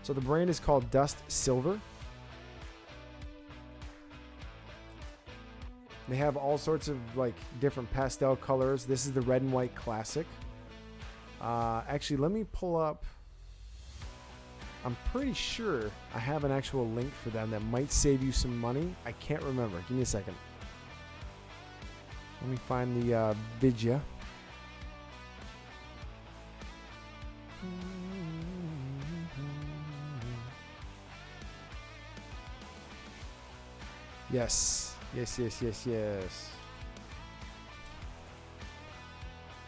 So the brand is called Dust Silver. They have all sorts of like different pastel colors. This is the red and white classic. Actually, let me pull up. I'm pretty sure I have an actual link for them that might save you some money. I can't remember. Give me a second. Let me find the video. Yes. Yes.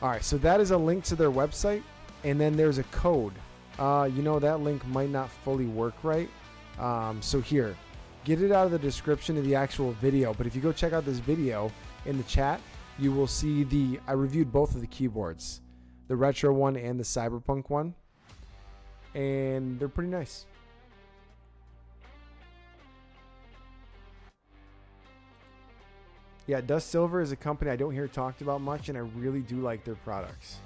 All right, so that is a link to their website, and then there's a code. You know, that link might not fully work right. So here, get it out of the description of the actual video. But if you go check out this video in the chat, you will see I reviewed both of the keyboards, the retro one and the Cyberpunk one. And they're pretty nice. Yeah, Dust Silver is a company I don't hear talked about much, and I really do like their products.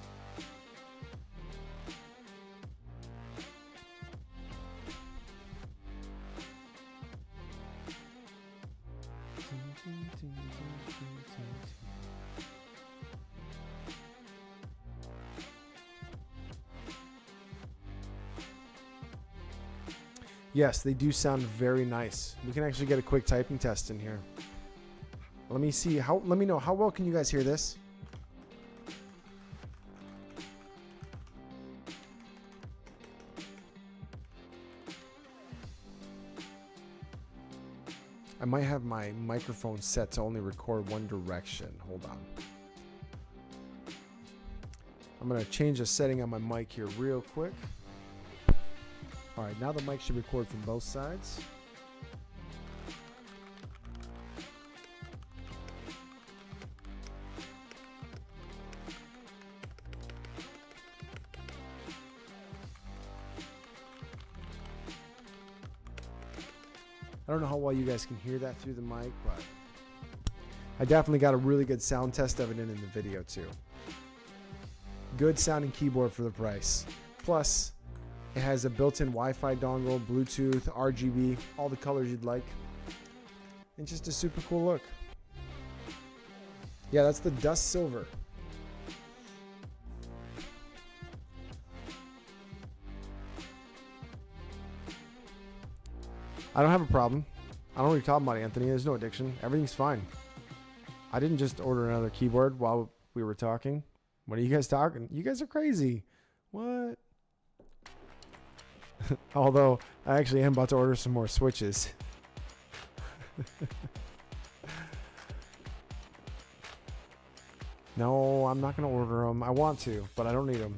Yes, they do sound very nice. We can actually get a quick typing test in here. Let me see let me know how well can you guys hear this? I might have my microphone set to only record one direction. Hold on. I'm going to change a setting on my mic here real quick. All right, now the mic should record from both sides. I don't know how well you guys can hear that through the mic, but I definitely got a really good sound test of it in the video too. Good sounding keyboard for the price. Plus, it has a built-in Wi-Fi dongle, Bluetooth, RGB, all the colors you'd like. And just a super cool look. Yeah, that's the Dust Silver. I don't have a problem. I don't know what you're talking about, Anthony. There's no addiction. Everything's fine. I didn't just order another keyboard while we were talking. What are you guys talking? You guys are crazy. What? Although, I actually am about to order some more switches. No, I'm not going to order them. I want to, but I don't need them.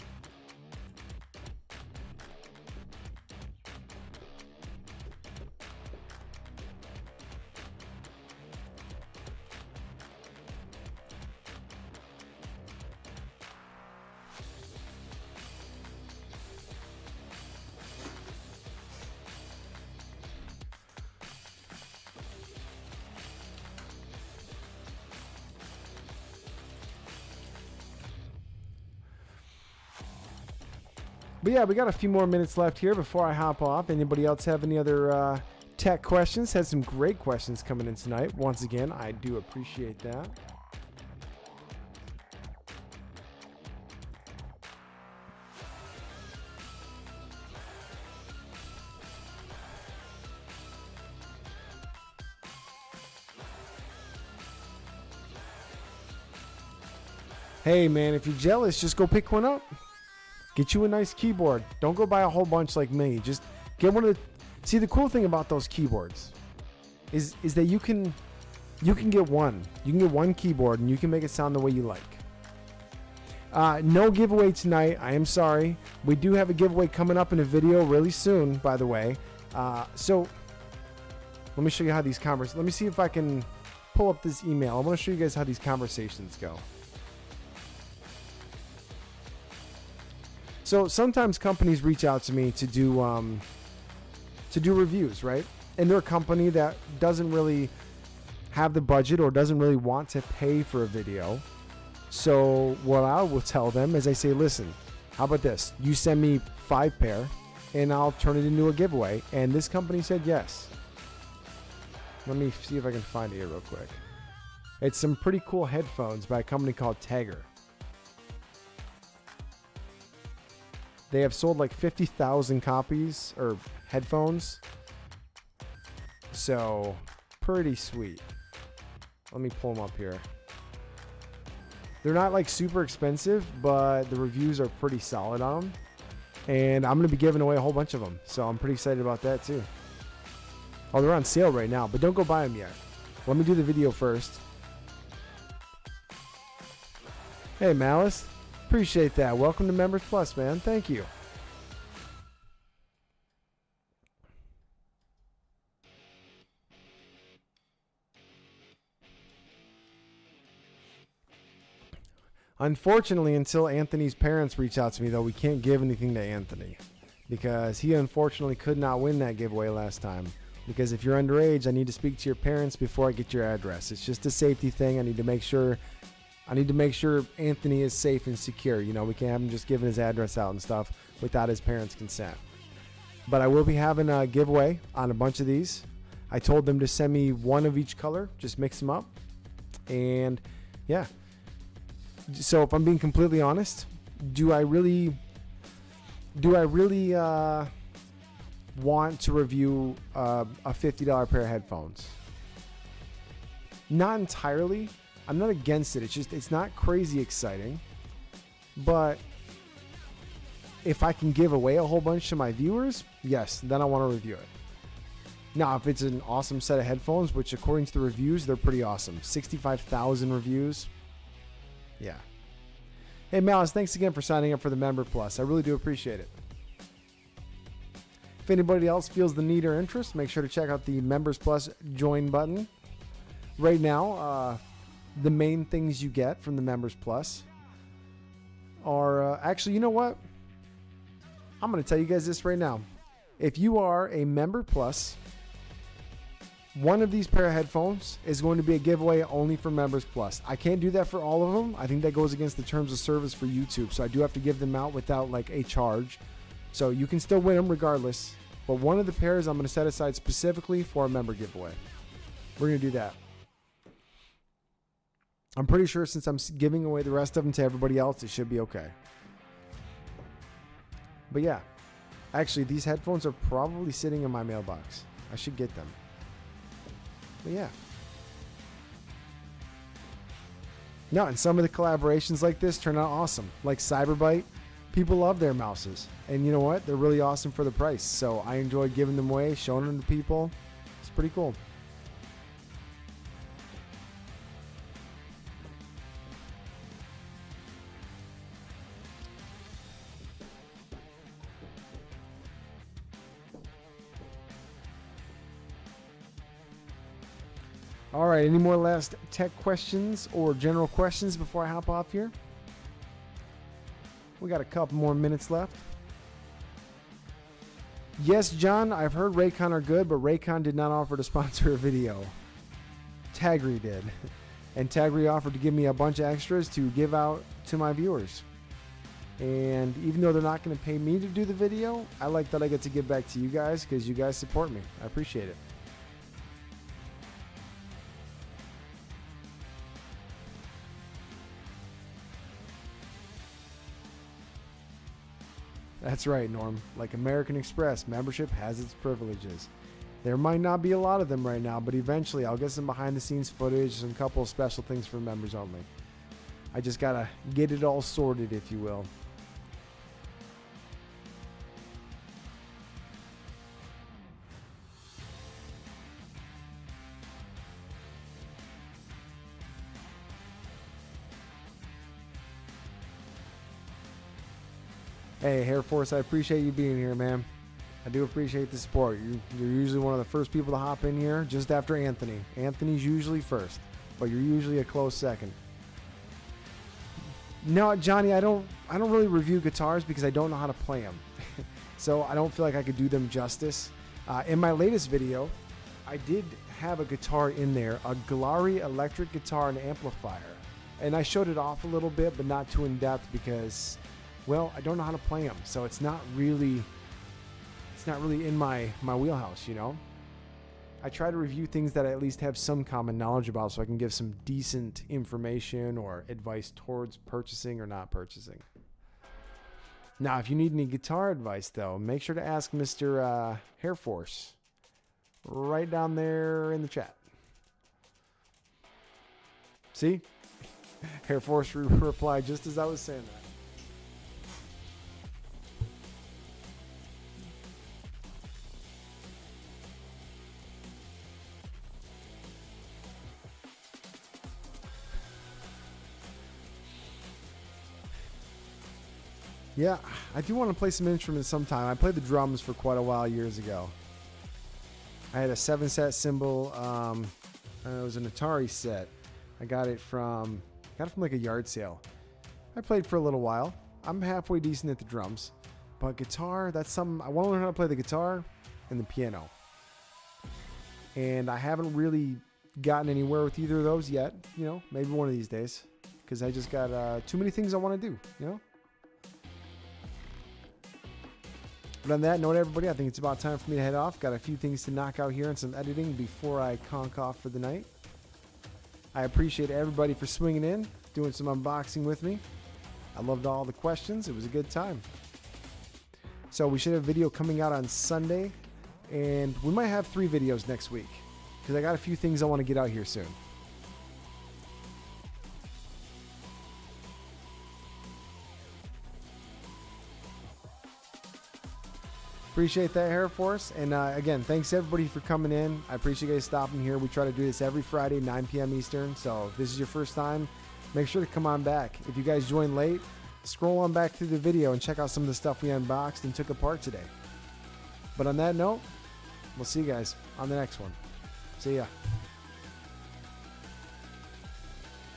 But yeah, we got a few more minutes left here before I hop off. Anybody else have any other tech questions? Had some great questions coming in tonight. Once again, I do appreciate that. Hey man, if you're jealous, just go pick one up. Get you a nice keyboard. Don't go buy a whole bunch like me. Just get one of the... See, the cool thing about those keyboards is that you can get one. You can get one keyboard and you can make it sound the way you like. No giveaway tonight. I am sorry. We do have a giveaway coming up in a video really soon, by the way. So let me show you how these let me see if I can pull up this email. I want to show you guys how these conversations go. So sometimes companies reach out to me to do reviews, right? And they're a company that doesn't really have the budget or doesn't really want to pay for a video. So what I will tell them is I say, listen, how about this? You send me 5 pair and I'll turn it into a giveaway. And this company said yes. Let me see if I can find it here real quick. It's some pretty cool headphones by a company called Tagger. They have sold like 50,000 copies or headphones. So, pretty sweet. Let me pull them up here. They're not like super expensive, but the reviews are pretty solid on them. And I'm going to be giving away a whole bunch of them. So, I'm pretty excited about that too. Oh, they're on sale right now, but don't go buy them yet. Let me do the video first. Hey, Malice. Appreciate that. Welcome to Members Plus, man. Thank you. Unfortunately, until Anthony's parents reach out to me, though, we can't give anything to Anthony because he unfortunately could not win that giveaway last time. Because if you're underage, I need to speak to your parents before I get your address. It's just a safety thing. I need to make sure Anthony is safe and secure. You know, we can't have him just giving his address out and stuff without his parents' consent. But I will be having a giveaway on a bunch of these. I told them to send me one of each color, just mix them up. And yeah. So if I'm being completely honest, do I really want to review a $50 pair of headphones? Not entirely. I'm not against it. It's not crazy exciting. But if I can give away a whole bunch to my viewers, yes, then I want to review it. Now, if it's an awesome set of headphones, which according to the reviews, they're pretty awesome. 65,000 reviews. Yeah. Hey, Malice, thanks again for signing up for the Member Plus. I really do appreciate it. If anybody else feels the need or interest, make sure to check out the Members Plus join button. Right now, the main things you get from the Members Plus are... actually, you know what? I'm going to tell you guys this right now. If you are a Member Plus, one of these pair of headphones is going to be a giveaway only for Members Plus. I can't do that for all of them. I think that goes against the terms of service for YouTube, so I do have to give them out without like a charge. So you can still win them regardless. But one of the pairs I'm going to set aside specifically for a member giveaway. We're going to do that. I'm pretty sure since I'm giving away the rest of them to everybody else, it should be okay. But yeah. Actually, these headphones are probably sitting in my mailbox. I should get them. But yeah. No, and some of the collaborations like this turn out awesome. Like Cyberbite. People love their mouses. And you know what? They're really awesome for the price. So I enjoy giving them away, showing them to people. It's pretty cool. All right, any more last tech questions or general questions before I hop off here? We got a couple more minutes left. Yes, John, I've heard Raycon are good, but Raycon did not offer to sponsor a video. Tagri did. And Tagri offered to give me a bunch of extras to give out to my viewers. And even though they're not going to pay me to do the video, I like that I get to give back to you guys because you guys support me. I appreciate it. That's right, Norm. Like American Express, membership has its privileges. There might not be a lot of them right now, but eventually I'll get some behind the scenes footage and a couple of special things for members only. I just gotta get it all sorted, if you will. Hey, Air Force, I appreciate you being here, man. I do appreciate the support. You're usually one of the first people to hop in here just after Anthony. Anthony's usually first, but you're usually a close second. No, Johnny, I don't really review guitars because I don't know how to play them. So I don't feel like I could do them justice. In my latest video, I did have a guitar in there, a Glari electric guitar and amplifier. And I showed it off a little bit, but not too in depth because, well, I don't know how to play them. So it's not really in my wheelhouse, you know? I try to review things that I at least have some common knowledge about so I can give some decent information or advice towards purchasing or not purchasing. Now, if you need any guitar advice, though, make sure to ask Mr. Air Force right down there in the chat. See? Air Force replied just as I was saying that. Yeah, I do want to play some instruments sometime. I played the drums for quite a while years ago. I had a 7-set cymbal. It was an Atari set. I got it from like a yard sale. I played for a little while. I'm halfway decent at the drums. But guitar, that's something. I want to learn how to play the guitar and the piano. And I haven't really gotten anywhere with either of those yet. You know, maybe one of these days. Because I just got too many things I want to do, you know? But on that note, everybody, I think it's about time for me to head off. Got a few things to knock out here and some editing before I conk off for the night. I appreciate everybody for swinging in, doing some unboxing with me. I loved all the questions. It was a good time. So we should have a video coming out on Sunday, and we might have 3 videos next week because I got a few things I want to get out here soon. Appreciate that, Air Force. And again, thanks everybody for coming in. I appreciate you guys stopping here. We try to do this every Friday, 9 p.m. Eastern. So if this is your first time, make sure to come on back. If you guys joined late, scroll on back through the video and check out some of the stuff we unboxed and took apart today. But on that note, we'll see you guys on the next one. See ya.